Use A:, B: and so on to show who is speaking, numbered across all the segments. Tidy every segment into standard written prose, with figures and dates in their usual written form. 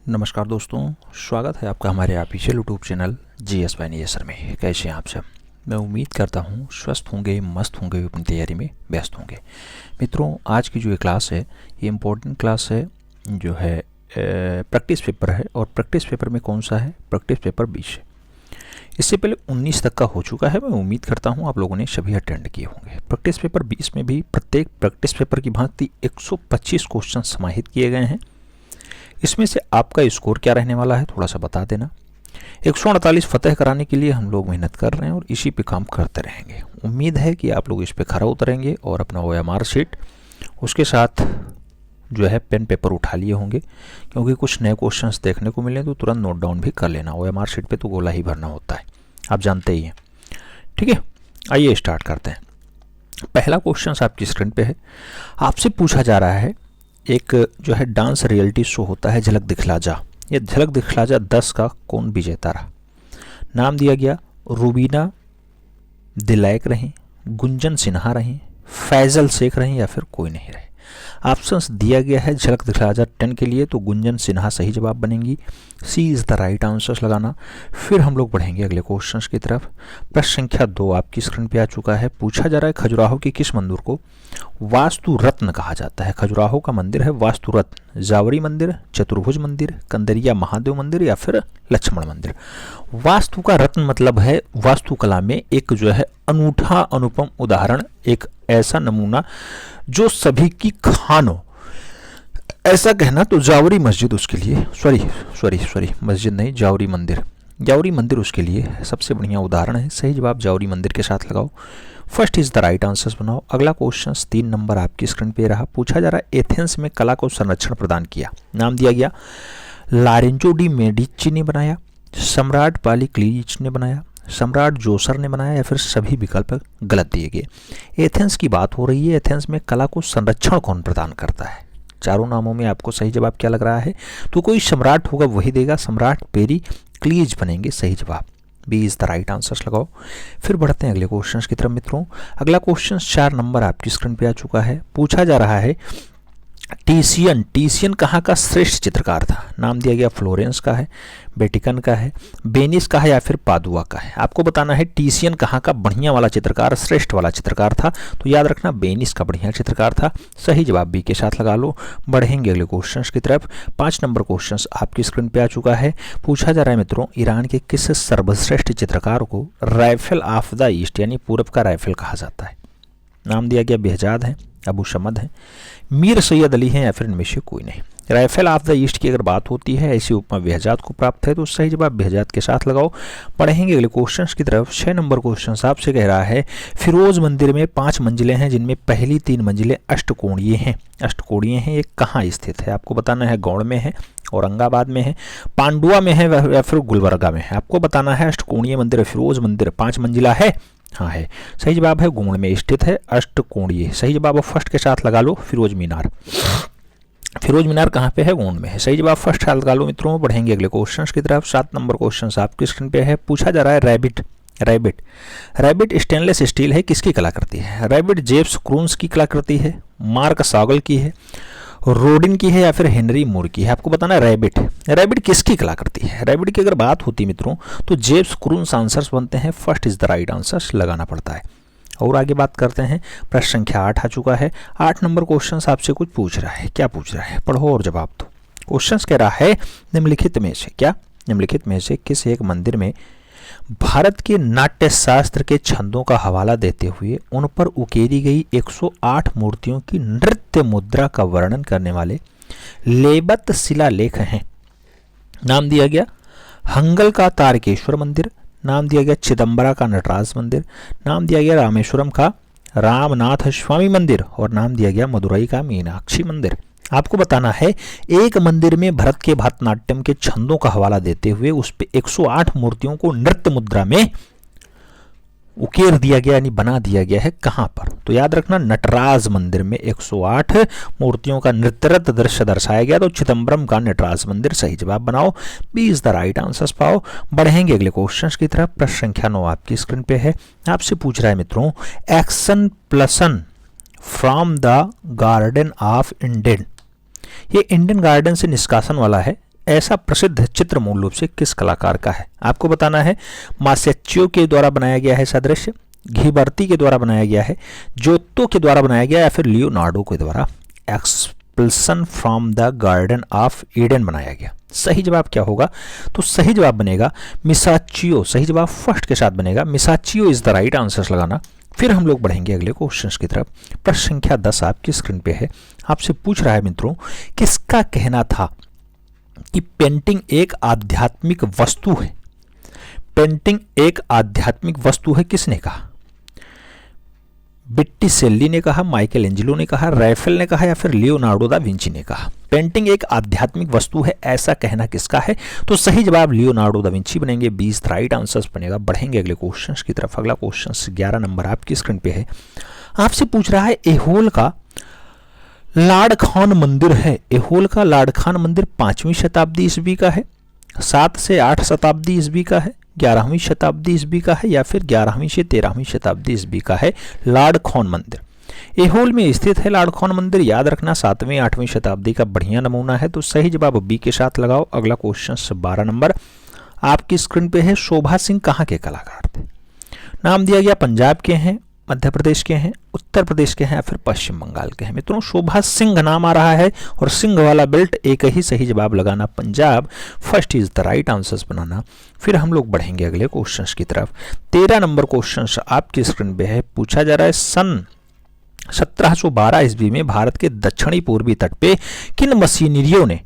A: नमस्कार दोस्तों, स्वागत है आपका हमारे official YouTube channel GS by नियस सर में। कैसे हैं आप सब? मैं उम्मीद करता हूं स्वस्थ होंगे, मस्त होंगे, अपनी तैयारी में व्यस्त होंगे। मित्रों, आज की जो ये क्लास है ये इम्पोर्टेंट क्लास है, जो है प्रैक्टिस पेपर है। और प्रैक्टिस पेपर में कौन सा है? प्रैक्टिस पेपर 20 है। इससे पहले 19 तक का हो चुका है। मैं उम्मीद करता हूँ आप लोगों ने सभी अटेंड किए होंगे। प्रैक्टिस पेपर 20 में भी प्रत्येक प्रैक्टिस पेपर की भांति 125 क्वेश्चन समाहित किए गए हैं। इसमें से आपका स्कोर क्या रहने वाला है थोड़ा सा बता देना। 148 फतेह कराने के लिए हम लोग मेहनत कर रहे हैं और इसी पे काम करते रहेंगे। उम्मीद है कि आप लोग इस पे खरा उतरेंगे और अपना OMR शीट उसके साथ जो है पेन पेपर उठा लिए होंगे, क्योंकि कुछ नए क्वेश्चंस देखने को मिले तो तुरंत नोट डाउन भी कर लेना। OMR शीट पे तो गोला ही भरना होता है, आप जानते ही हैं। ठीक है, आइए स्टार्ट करते हैं। पहला क्वेश्चन आपकी स्क्रीन पे है। आपसे पूछा जा रहा है, एक जो है डांस रियलिटी शो होता है झलक दिखला जा। ये झलक दिखला जा 10 का कौन विजेता रहा? नाम दिया गया रूबीना दिलैक रहीं, गुंजन सिन्हा रहीं, फैजल शेख रहीं या फिर कोई नहीं रहे। ऑप्शंस दिया गया है झलक दिखला जा 10 के लिए तो गुंजन सिन्हा सही जवाब बनेंगी। सी इज़ द राइट आंसर लगाना। फिर हम लोग बढ़ेंगे अगले क्वेश्चंस की तरफ। प्रश्न संख्या 2 आपकी स्क्रीन पे आ चुका है। पूछा जा रहा है खजुराहो के किस मंदिर को वास्तु रत्न कहा जाता है? खजुराहो का मंदिर है वास्तु रत्न। जावरी मंदिर, चतुर्भुज मंदिर, कंदरिया महादेव मंदिर या फिर लक्ष्मण मंदिर। वास्तु का रत्न मतलब है वास्तुकला में एक जो है अनूठा अनुपम उदाहरण, एक ऐसा नमूना जो सभी की खान हो, ऐसा कहना। तो जावरी मस्जिद उसके लिए, सॉरी मस्जिद नहीं, जावरी मंदिर उसके लिए सबसे बढ़िया उदाहरण है। सही जवाब जावरी मंदिर के साथ लगाओ। First is the right answer बनाओ। अगला क्वेश्चन 3 नंबर आपकी स्क्रीन पे रहा। पूछा जा रहा है एथेंस में कला को संरक्षण प्रदान किया। नाम दिया गया लॉरेंजो डी मेडिची ने बनाया, सम्राट पालिक्लीज ने बनाया, सम्राट जोसर ने बनाया या फिर सभी विकल्प गलत दिए गए। एथेंस की बात हो रही है। एथेंस में कला को संरक्षण कौन प्रदान करता है? चारों नामों में आपको सही जवाब क्या लग रहा है? तो कोई सम्राट होगा वही देगा। सम्राट पेरिक्लीज बनेंगे सही जवाब। B is the right answer लगाओ। फिर बढ़ते हैं अगले क्वेश्चन की तरफ। मित्रों, अगला क्वेश्चन 4 नंबर आपकी स्क्रीन पे आ चुका है। पूछा जा रहा है टीसियन कहाँ का श्रेष्ठ चित्रकार था? नाम दिया गया फ्लोरेंस का है, वेटिकन का है, वेनिस का है या फिर पादुआ का है। आपको बताना है टीसियन कहाँ का बढ़िया वाला चित्रकार, श्रेष्ठ वाला चित्रकार था। तो याद रखना वेनिस का बढ़िया चित्रकार था। सही जवाब बी के साथ लगा लो। बढ़ेंगे अगले क्वेश्चन की तरफ। 5 नंबर क्वेश्चन आपकी स्क्रीन पे आ चुका है। पूछा जा रहा है मित्रों, ईरान के किस सर्वश्रेष्ठ चित्रकार को राइफल ऑफ द ईस्ट यानी पूरब का राइफल कहा जाता है? नाम दिया गया बेहजाद है, अबू शमद है, मीर सैयद अली हैं या फिर इनमें से कोई नहीं। राइफल ऑफ द ईस्ट की अगर बात होती है, ऐसी उपमा बेहजाद को प्राप्त है, तो सही जवाब बेहजाद के साथ लगाओ। पढ़ेंगे अगले क्वेश्चन की तरफ। 6 नंबर क्वेश्चन आपसे कह रहा है फिरोज मंदिर में 5 मंजिलें हैं जिनमें पहली 3 मंजिलें अष्टकोणीय हैं। अष्टकोणीय हैं, ये कहाँ स्थित है? आपको बताना है गौड़ में है, औरंगाबाद में है, पांडुआ में है या फिर गुलबर्गा में है। आपको बताना है अष्टकोणीय मंदिर फिरोज मंदिर 5 मंजिला है। हाँ है, सही जवाब है गोंड में स्थित है, अष्टकोणीय। सही जवाब फर्स्ट के साथ लगा लो। फिरोज मीनार कहाँ पे है? गोंड में है। सही जवाब फर्स्ट साथ लगा लो। मित्रों, बढ़ेंगे अगले क्वेश्चन की तरफ। 7 नंबर क्वेश्चन आपकी स्क्रीन पे है। पूछा जा रहा है रैबिट स्टेनलेस स्टील है, किसकी कलाकृति है? रैबिट जेम्स क्रून्स की कलाकृति है, मार्क सागल की है, रोडिन की है या फिर हेनरी मूर की है। आपको बताना है रैबिट किसकी कलाकृति है? रैबिट की अगर बात होती मित्रों तो जेम्स क्रून्स आंसर्स बनते हैं। First is the right answer लगाना पड़ता है। और आगे बात करते हैं। प्रश्न संख्या 8 आ चुका है। 8 नंबर क्वेश्चन आपसे कुछ पूछ रहा है। क्या पूछ रहा है? पढ़ो और जवाब दो। क्वेश्चन कह रहा है निम्नलिखित में से किस एक मंदिर में भारत के नाट्य शास्त्र के छंदों का हवाला देते हुए उन पर उकेरी गई 108 मूर्तियों की नृत्य मुद्रा का वर्णन करने वाले लेबत शिलालेख हैं? नाम दिया गया हंगल का तारकेश्वर मंदिर, नाम दिया गया चिदम्बरा का नटराज मंदिर, नाम दिया गया रामेश्वरम का रामनाथ स्वामी मंदिर और नाम दिया गया मदुरई का मीनाक्षी मंदिर। आपको बताना है एक मंदिर में भरत के भरतनाट्यम के छंदों का हवाला देते हुए उस पे 108 मूर्तियों को नृत्य मुद्रा में उकेर दिया गया यानी बना दिया गया है। कहां पर? तो याद रखना नटराज मंदिर में 108 मूर्तियों का नृत्यरत दृश्य दर्शाया गया। तो चिदम्बरम का नटराज मंदिर सही जवाब बनाओ। B is the right answer पाओ। बढ़ेंगे अगले क्वेश्चन की तरफ। प्रश्न संख्या 9 आपकी स्क्रीन पे है। आपसे पूछ रहा है मित्रों एक्शन प्लसन from the garden of Eden. ये इंडियन गार्डन से निष्कासन वाला है। ऐसा प्रसिद्ध चित्र मूल रूप से किस कलाकार का है? आपको बताना है। मासेच्चो के द्वारा बनाया गया है ऐसा दृश्य, घिबर्ती के द्वारा बनाया गया है, जोत्तो के द्वारा बनाया गया, या फिर लियोनार्डो के द्वारा expulsion from the garden of Eden बनाया गया। सही जवाब क्या होगा? तो सही जवाब बनेगा मिसाचियो। सही जवाब फर्स्ट के साथ बनेगा, मिसाचियो इज द राइट आंसर लगाना। फिर हम लोग बढ़ेंगे अगले क्वेश्चन की तरफ। प्रश्न संख्या 10 आपकी स्क्रीन पे है। आपसे पूछ रहा है मित्रों, किसका कहना था कि पेंटिंग एक आध्यात्मिक वस्तु है? पेंटिंग एक आध्यात्मिक वस्तु है, किसने कहा? बिट्टीसेल्ली ने कहा, माइकल एंजेलो ने कहा, रैफेल ने कहा, या फिर लियोनार्डो दा विंची ने कहा? पेंटिंग एक आध्यात्मिक वस्तु है, ऐसा कहना किसका है? तो सही जवाब लियोनार्डो दा विंची बनेंगे। 20 राइट आंसर्स बनेगा। बढ़ेंगे अगले क्वेश्चन की तरफ। अगला क्वेश्चन 11 नंबर आपकी स्क्रीन पे है। आपसे पूछ रहा है एहोल का लाड़ खान मंदिर है। एहोल का लाड़ खान मंदिर 5वीं शताब्दी ईस्वी का है, 7 से 8 शताब्दी ईस्वी का है, 11वीं शताब्दी ईस्वी का है, या फिर 11वीं से 13वीं शताब्दी ईस्वी का है लाड़ खान मंदिर? एहोल में स्थित है लाड़ खान मंदिर। याद रखना 7वीं 8वीं शताब्दी का बढ़िया नमूना है। तो सही जवाब बी के साथ लगाओ। अगला क्वेश्चन 12 नंबर आपकी स्क्रीन पे है। शोभा सिंह कहाँ के कलाकार थे? नाम दिया गया पंजाब के हैं, मध्य प्रदेश के हैं, उत्तर प्रदेश के हैं, या फिर पश्चिम बंगाल के हैं? मित्रों शोभा सिंह नाम आ रहा है और सिंह वाला बेल्ट एक ही सही जवाब लगाना, Punjab. First is the right answers बनाना। फिर हम लोग बढ़ेंगे अगले क्वेश्चन की तरफ। 13 नंबर क्वेश्चन आपकी स्क्रीन पे है। पूछा जा रहा है सन 1712 ईस्वी में भारत के दक्षिणी पूर्वी तट पे किन मशीनरियों ने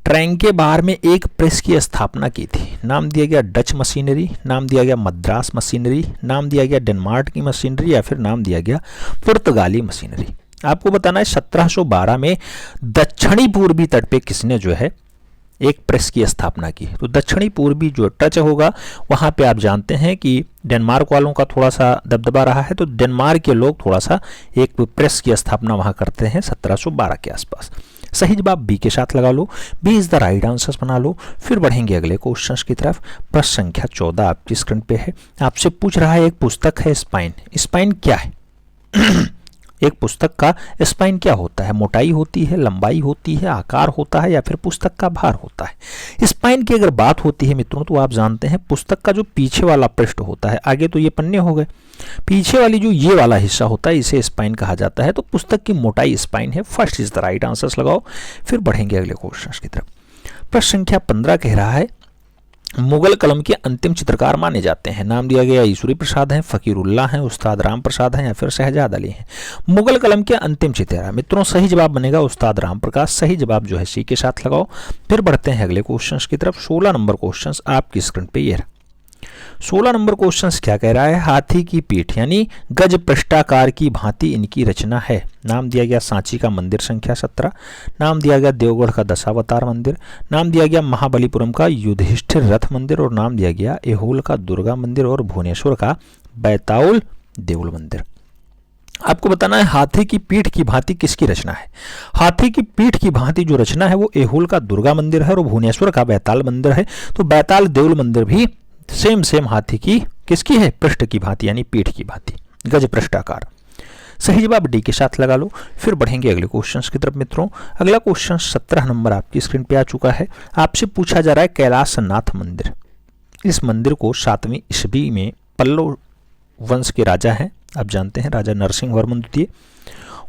A: ट्रैंक के बाहर में एक प्रेस की स्थापना की थी? नाम दिया गया डच मशीनरी, नाम दिया गया मद्रास मशीनरी, नाम दिया गया डेनमार्क की मशीनरी, या फिर नाम दिया गया पुर्तगाली मशीनरी? आपको बताना है 1712 में दक्षिणी पूर्वी तट पे किसने जो है एक प्रेस की स्थापना की? तो दक्षिणी पूर्वी जो टच होगा वहां पे आप जानते हैं कि डेनमार्क वालों का थोड़ा सा दबदबा रहा है, तो डेनमार्क के लोग थोड़ा सा एक प्रेस की स्थापना वहां करते हैं 1712 के आसपास। सही जवाब बी के साथ लगा लो। B is the right answer बना लो। फिर बढ़ेंगे अगले क्वेश्चन की तरफ। प्रश्न संख्या 14 आपकी स्क्रीन पे है। आपसे पूछ रहा है एक पुस्तक है स्पाइन। स्पाइन क्या है? एक पुस्तक का स्पाइन क्या होता है? मोटाई होती है, लंबाई होती है, आकार होता है, या फिर पुस्तक का भार होता है? स्पाइन की अगर बात होती है मित्रों तो आप जानते हैं पुस्तक का जो पीछे वाला पृष्ठ होता है, आगे तो ये पन्ने हो गए, पीछे वाली जो ये वाला हिस्सा होता है इसे स्पाइन कहा जाता है। तो पुस्तक की मोटाई स्पाइन है। First is the right answer लगाओ। फिर बढ़ेंगे अगले क्वेश्चन की तरफ। प्रश्न संख्या 15 कह रहा है मुगल कलम के अंतिम चित्रकार माने जाते हैं। नाम दिया गया ईश्वरी प्रसाद हैं, फकीरुल्लाह हैं, उस्ताद राम प्रसाद हैं, या फिर शहजाद अली हैं? मुगल कलम के अंतिम चित्रकार मित्रों सही जवाब बनेगा उस्ताद राम प्रकाश। सही जवाब जो है सी के साथ लगाओ। फिर बढ़ते हैं अगले क्वेश्चन की तरफ। 16 नंबर क्वेश्चन आपकी स्क्रीन पे ये 16 नंबर क्वेश्चन क्या कह रहा है? हाथी की पीठ यानी गज पृष्ठाकार की भांति इनकी रचना है। नाम दिया गया सांची का मंदिर संख्या 17, नाम दिया गया देवगढ़ का दशावतार मंदिर, नाम दिया गया महाबलीपुरम का युधिष्ठिर रथ मंदिर, और नाम दिया गया एहोल का दुर्गा मंदिर और भुवनेश्वर का बैताउल देउल मंदिर। आपको बताना है हाथी की पीठ की भांति किसकी रचना है? हाथी की पीठ की भांति जो रचना है वो एहोल का दुर्गा मंदिर है और भुवनेश्वर का बैताल मंदिर है। तो बैताल देउल मंदिर भी सेम हाथी की किसकी है? पृष्ठ की भांति यानी पीठ की भांति, गज पृष्ठाकार। सही जवाब डी के साथ लगा लो। फिर बढ़ेंगे अगले क्वेश्चन की तरफ मित्रों। अगला क्वेश्चन 17 नंबर आपकी स्क्रीन पे आ चुका है। आपसे पूछा जा रहा है कैलाशनाथ मंदिर। इस मंदिर को 7वीं ईस्वी में पल्लव वंश के राजा हैं, आप जानते हैं राजा नरसिंह वर्मन द्वितीय,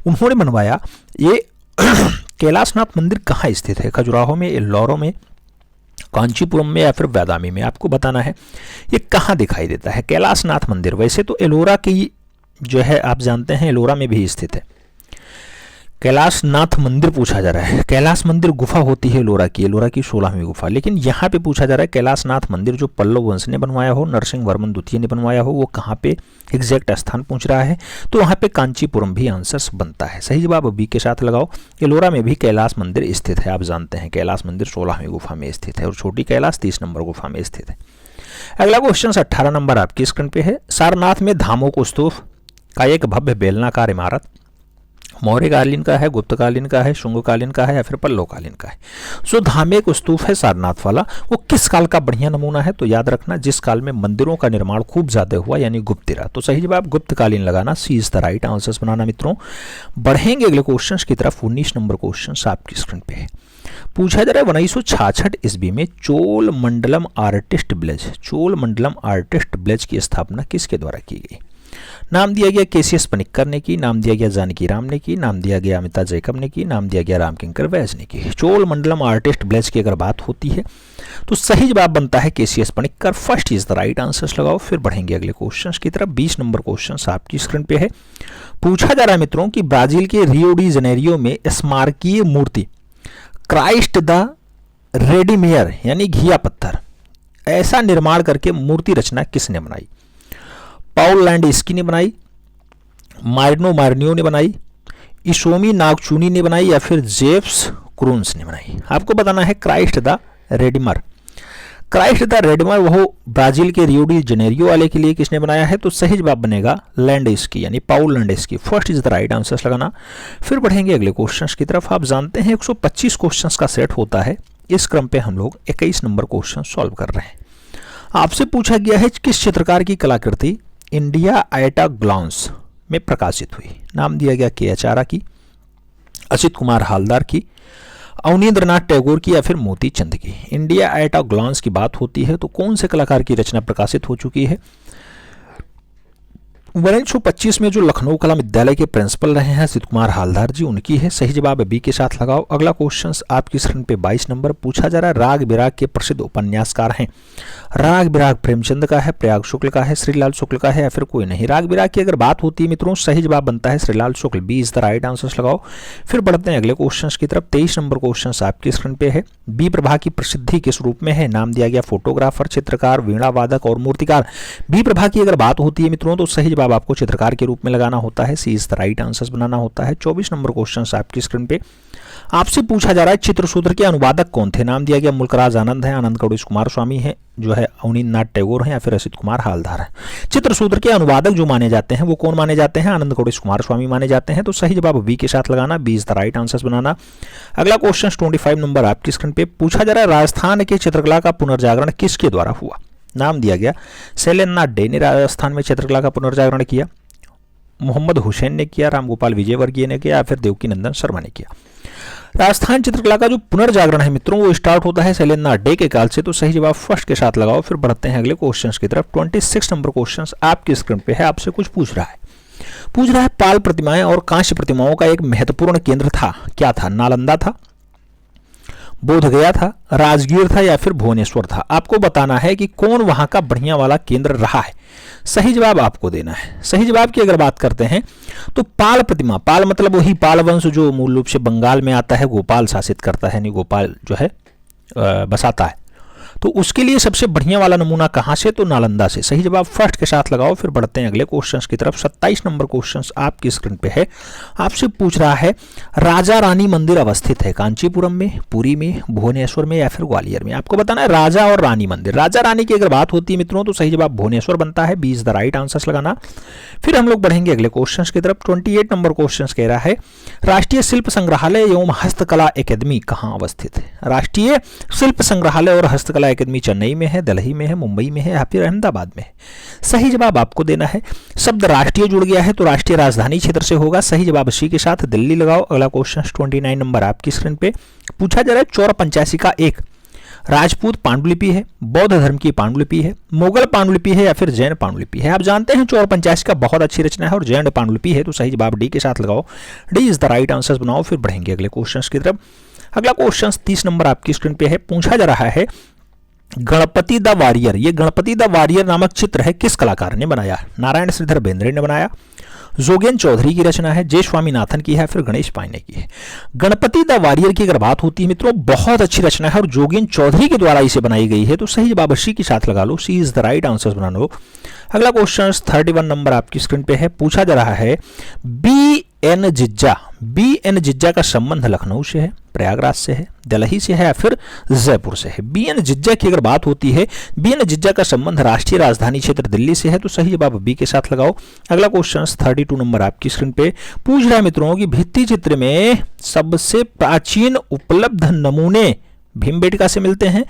A: उन्होंने बनवाया। ये कैलाशनाथ मंदिर कहाँ स्थित है? खजुराहो में, एल्लोरा में, कांचीपुरम में, या फिर बादामी में? आपको बताना है ये कहाँ दिखाई देता है कैलाशनाथ मंदिर। वैसे तो एलोरा की जो है आप जानते हैं एलोरा में भी स्थित है। कैलाशनाथ मंदिर पूछा जा रहा है। कैलाश मंदिर गुफा होती है एलोरा की 16वीं गुफा, लेकिन यहाँ पे पूछा जा रहा है कैलाशनाथ मंदिर जो पल्लव वंश ने बनवाया हो, नरसिंह वर्मन द्वितीय ने बनवाया हो, वो कहाँ पे एग्जैक्ट स्थान पूछ रहा है। तो वहाँ पे कांचीपुरम भी आंसर बनता है। सही जवाब बी के साथ लगाओ। एलोरा में भी कैलाश मंदिर स्थित है। आप जानते हैं कैलाश मंदिर 16वीं गुफा में स्थित है और छोटी कैलाश 30 नंबर गुफा में स्थित है। अगला क्वेश्चन 18 नंबर आपकी स्क्रीन पे है। सारनाथ में धामोक स्तूप का एक भव्य बेलनाकार इमारत मौर्यकालीन का है, गुप्तकालीन का है, शुंगकालीन का है, या फिर पल्लवकालीन का है? सो धामेक स्तूप है सारनाथ वाला, वो किस काल का बढ़िया नमूना है? तो याद रखना जिस काल में मंदिरों का निर्माण खूब ज्यादा हुआ यानी गुप्त एरा। तो सही जवाब गुप्तकालीन लगाना, सी इज द राइट आंसर्स बनाना मित्रों। बढ़ेंगे अगले क्वेश्चन की तरफ। 19 नंबर क्वेश्चन आपकी स्क्रीन पे है। पूछा जा रहा है 1966 ईस्वी में चोलमंडलम आर्टिस्ट विलेज की स्थापना किसके द्वारा की गई? नाम दिया गया केसीएस पनिक्कर ने की, नाम दिया गया जानकी राम ने की, नाम दिया गया अमिता जैकब ने की, नाम दिया गया रामकिंकर वैस ने की। चोलमंडलम आर्टिस्ट विलेज की अगर बात होती है तो सही जवाब बनता है KCS Panicker. First is the right answer लगाओ। फिर बढ़ेंगे अगले क्वेश्चन की तरफ। 20 नंबर क्वेश्चन आपकी स्क्रीन पे है। पूछा जा रहा है मित्रों कि ब्राजील के रियो डी जनेरियो में स्मारकीय मूर्ति क्राइस्ट द रेडिमेयर यानी घिया पत्थर ऐसा निर्माण करके मूर्ति रचना किसने बनाई? पाउल लैंडस्की ने बनाई, मारिनो मार्नियो ने बनाई, इशोमी नागचूनी ने बनाई या फिर जेफ्स क्रून्स ने बनाई? आपको बताना है क्राइस्ट द रेडिमर। क्राइस्ट द रेडिमर वो ब्राजील के रियो डी जनेरियो वाले के लिए किसने बनाया है? तो सही जवाब बनेगा लैंडस्की यानी Paul Landowski. First is the right answer लगाना। फिर बढ़ेंगे अगले क्वेश्चंस की तरफ। आप जानते हैं 125 क्वेश्चंस का सेट होता है। इस क्रम पे हम लोग 21 नंबर क्वेश्चन सॉल्व कर रहे हैं। आपसे पूछा गया है किस चित्रकार की कलाकृति इंडिया एट अ ग्लांस में प्रकाशित हुई? नाम दिया गया के.एच. आरा की, असित कुमार हालदार की, अवनींद्रनाथ टैगोर की या फिर मोती चंद की। इंडिया एट अ ग्लांस की बात होती है तो कौन से कलाकार की रचना प्रकाशित हो चुकी है? 1925 में जो लखनऊ कला विद्यालय के प्रिंसिपल रहे हैं असित कुमार हालदार जी, उनकी है। सही जवाब बी के साथ लगाओ। अगला क्वेश्चन आपकी स्क्रीन पे 22 नंबर पूछा जा रहा है राग बिराग के प्रसिद्ध उपन्यासकार हैं। राग बिराग प्रेमचंद का है, प्रयाग शुक्ल का है, श्रीलाल शुक्ल का है या फिर कोई नहीं? राग बिराग की अगर बात होती है मित्रों सही जवाब बनता है Shrilal Shukla. B is the right answer लगाओ। फिर बढ़ते हैं अगले क्वेश्चन की तरफ। 23 नंबर क्वेश्चन आपकी स्क्रीन पे है। बी प्रभा की प्रसिद्धि किस रूप में है? नाम दिया गया फोटोग्राफर, चित्रकार, वीणा वादक और मूर्तिकार। बी प्रभा की अगर बात होती है मित्रों तो सही जवाब आपको चित्रकार के रूप में लगाना होता है। सी इज द राइट आंसर बनाना होता है। 24 नंबर क्वेश्चन आपकी स्क्रीन पे आपसे पूछा जा रहा है चित्रसूत्र के अनुवादक कौन थे? नाम दिया गया मुल्कराज आनंद है, आनंद गणेश कुमार स्वामी है, जो है अवनींद्रनाथ टैगोर है या फिर असित कुमार हालदार है। चित्रसूत्र के अनुवादक जो माने जाते हैं वो कौन माने जाते हैं? आनंद गणेश कुमार स्वामी माने जाते हैं। तो सही जवाब बी के साथ लगाना। B is the right answer बनाना। अगला क्वेश्चन 25 नंबर आपकी स्क्रीन पे पूछा जा रहा है राजस्थान के चित्रकला का पुनर्जागरण किसके द्वारा हुआ? नाम दिया गया शैलेंद्रनाथ डे ने राजस्थान में चित्रकला का पुनर्जागरण किया, मोहम्मद हुसैन ने किया, रामगोपाल विजयवर्गीय ने किया या फिर देवकी नंदन शर्मा ने किया। राजस्थान चित्रकला का जो पुनर्जागरण है मित्रों वो स्टार्ट होता है शैलेंद्रनाथ डे के काल से। तो सही जवाब फर्स्ट के साथ लगाओ। फिर बढ़ते हैं अगले क्वेश्चंस की तरफ। 26 नंबर क्वेश्चन आपकी स्क्रीन पे है। आपसे कुछ पूछ रहा है पाल प्रतिमाएं और कांस्य प्रतिमाओं का एक महत्वपूर्ण केंद्र था, क्या था? नालंदा था, बोधगया था, राजगीर था या फिर भुवनेश्वर था? आपको बताना है कि कौन वहां का बढ़िया वाला केंद्र रहा है। सही जवाब आपको देना है। सही जवाब की अगर बात करते हैं तो पाल प्रतिमा, पाल मतलब वही पाल वंश जो मूल रूप से बंगाल में आता है, गोपाल शासित करता है, यानी गोपाल जो है बसाता है। तो उसके लिए सबसे बढ़िया वाला नमूना कहां से? तो नालंदा से। सही जवाब फर्स्ट के साथ लगाओ। फिर बढ़ते हैं अगले क्वेश्चंस की तरफ। 27 नंबर क्वेश्चंस आपकी स्क्रीन पे है। आपसे पूछ रहा है राजा रानी मंदिर अवस्थित है कांचीपुरम में, पुरी में, भुवनेश्वर में या फिर ग्वालियर में? आपको बताना है राजा और रानी मंदिर। राजा रानी की अगर बात होती है मित्रों तो सही जवाब भुवनेश्वर बनता है। B is the right answer लगाना। फिर हम लोग बढ़ेंगे अगले क्वेश्चन की तरफ। 28 नंबर क्वेश्चन कह रहा है राष्ट्रीय शिल्प संग्रहालय एवं हस्तकला अकेदमी कहाँ अवस्थित है? राष्ट्रीय शिल्प संग्रहालय और हस्तकला अकेदमी चेन्नई में है, दिल्ली में है, मुंबई में है या फिर अहमदाबाद में है? सही जवाब आपको देना है। शब्द राष्ट्रीय जुड़ गया है तो राष्ट्रीय राजधानी क्षेत्र से होगा। सही जवाब सी के साथ दिल्ली लगाओ। अगला क्वेश्चन 29 नंबर आपकी स्क्रीन पे पूछा जा रहा है चौरा पंचासी का एक राजपूत पांडुलिपि है, बौद्ध धर्म की पांडुलिपि है, मुगल पांडुलिपि है या फिर जैन पांडुलिपि है? आप जानते हैं चौरा पंचासी का बहुत अच्छी रचना है और जैन पांडुलिपि है। तो सही जवाब डी के साथ लगाओ। D is the right answer बनाओ। फिर बढ़ेंगे अगले क्वेश्चन की तरफ। अगला क्वेश्चन 30 नंबर आपकी स्क्रीन पे है। पूछा जा रहा है गणपति द वॉरियर, ये गणपति द वॉरियर नामक चित्र है किस कलाकार ने बनाया? नारायण श्रीधर बेंद्रे ने बनाया, जोगेन चौधरी की रचना है, जय स्वामीनाथन की है, फिर गणेश पांडे की है? गणपति द वॉरियर की अगर बात होती है मित्रों बहुत अच्छी रचना है और जोगेन चौधरी के द्वारा इसे बनाई गई है। तो सही जवाब सी के साथ लगा लो। सी इज द राइट आंसर बना लो। अगला क्वेश्चन 31 नंबर आपकी स्क्रीन पे है। पूछा जा रहा है बी एन जिज्जा का संबंध लखनऊ से है, प्रयागराज से है, दिल्ली से है या फिर जयपुर से है? बी एन जिज्जा की अगर बात होती है, बी एन जिज्जा का संबंध राष्ट्रीय राजधानी क्षेत्र दिल्ली से है। तो सही जवाब बी के साथ लगाओ। अगला क्वेश्चन 32 नंबर आपकी स्क्रीन पे पूछ रहा है मित्रों कि भित्ति चित्र में सबसे प्राचीन उपलब्ध नमूने भीमबेटका से मिलते हैं,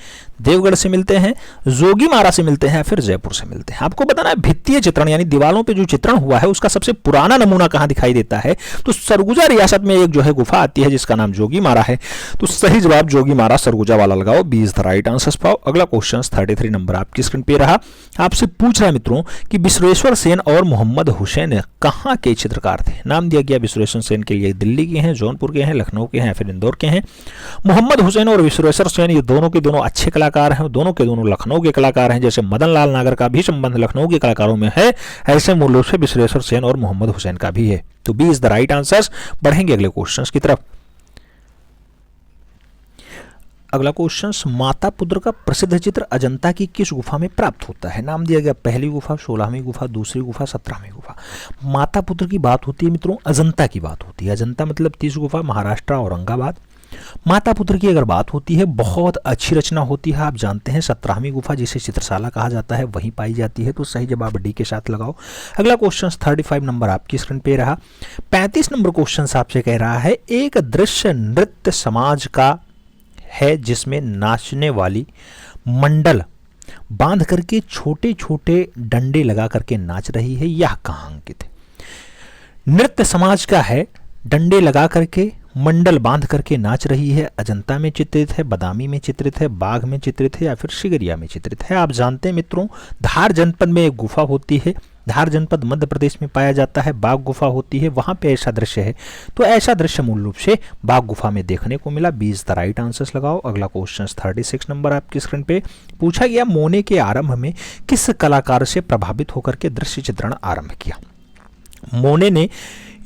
A: देवगढ़ से मिलते हैं, जोगीमारा से मिलते हैं, या फिर जयपुर से मिलते हैं। आपको बताना है भित्तीय चित्रण यानी दीवारों पे जो चित्रण हुआ है उसका सबसे पुराना नमूना कहाँ दिखाई देता है, तो सरगुजा रियासत में एक जो है गुफा आती है जिसका नाम जोगीमारा है। तो सही जवाब जोगीमारा सरगुजा वाला लगाओ, 20 द राइट आंसर पाओ। अगला क्वेश्चन 33 नंबर आपकी स्क्रीन पे रहा। आपसे पूछ रहा है मित्रों कि विश्वेश्वर सेन और मोहम्मद हुसैन कहाँ के चित्रकार थे। नाम दिया गया विश्वेश्वर सेन के लिए दिल्ली के हैं, जौनपुर के हैं, लखनऊ के हैं, या फिर इंदौर के हैं। मोहम्मद हुसैन और विश्वेश्वर सेन ये दोनों के दोनों अच्छे कलाकार हैं, दोनों के दोनों लखनऊ के कलाकार हैं। जैसे मदन लाल नागर का भी संबंध लखनऊ के कलाकारों में है, ऐसे मूल रूप से विश्वेश्वर सेन और मोहम्मद हुसैन का भी है। तो 20 द राइट आंसर्स। बढ़ेंगे अगले क्वेश्चंस की तरफ। अगला क्वेश्चन, माता पुत्र का प्रसिद्ध चित्र अजंता की किस गुफा में प्राप्त होता है। नाम दिया गया पहली गुफा, 16वीं गुफा, दूसरी गुफा, 17वीं गुफा। माता पुत्र की बात होती है मित्रों, अजंता की बात होती है। अजंता मतलब 30 गुफा, महाराष्ट्र, औरंगाबाद। माता पुत्र की अगर बात होती है, बहुत अच्छी रचना होती है। आप जानते हैं 17वीं गुफा जिसे चित्रशाला कहा जाता है वहीं पाई जाती है। तो सही जवाब डी के साथ लगाओ। अगला क्वेश्चन 35 नंबर आपकी स्क्रीन पे रहा। 35 नंबर क्वेश्चन आपसे कह रहा है, एक दृश्य नृत्य समाज का है जिसमें नाचने वाली मंडल बांध करके छोटे छोटे डंडे लगा करके नाच रही है, यह कहाँ अंकित है। नृत्य समाज का है, डंडे लगा करके मंडल बांध करके नाच रही है। अजंता में चित्रित है, बदामी में चित्रित है, बाघ में चित्रित है, या फिर शिगरिया में चित्रित है। आप जानते हैं मित्रों, धार जनपद में एक गुफा होती है, धार जनपद मध्य प्रदेश में पाया जाता है, बाघ गुफा होती है, वहां पे ऐसा दृश्य है। तो ऐसा दृश्य मूल रूप से बाघ गुफा में देखने को मिला। 20 द राइट आंसर्स लगाओ। अगला क्वेश्चन 36 नंबर आपकी स्क्रीन पे पूछा गया, मोने के आरंभ में किस कलाकार से प्रभावित होकर के दृश्य चित्रण आरंभ किया। मोने ने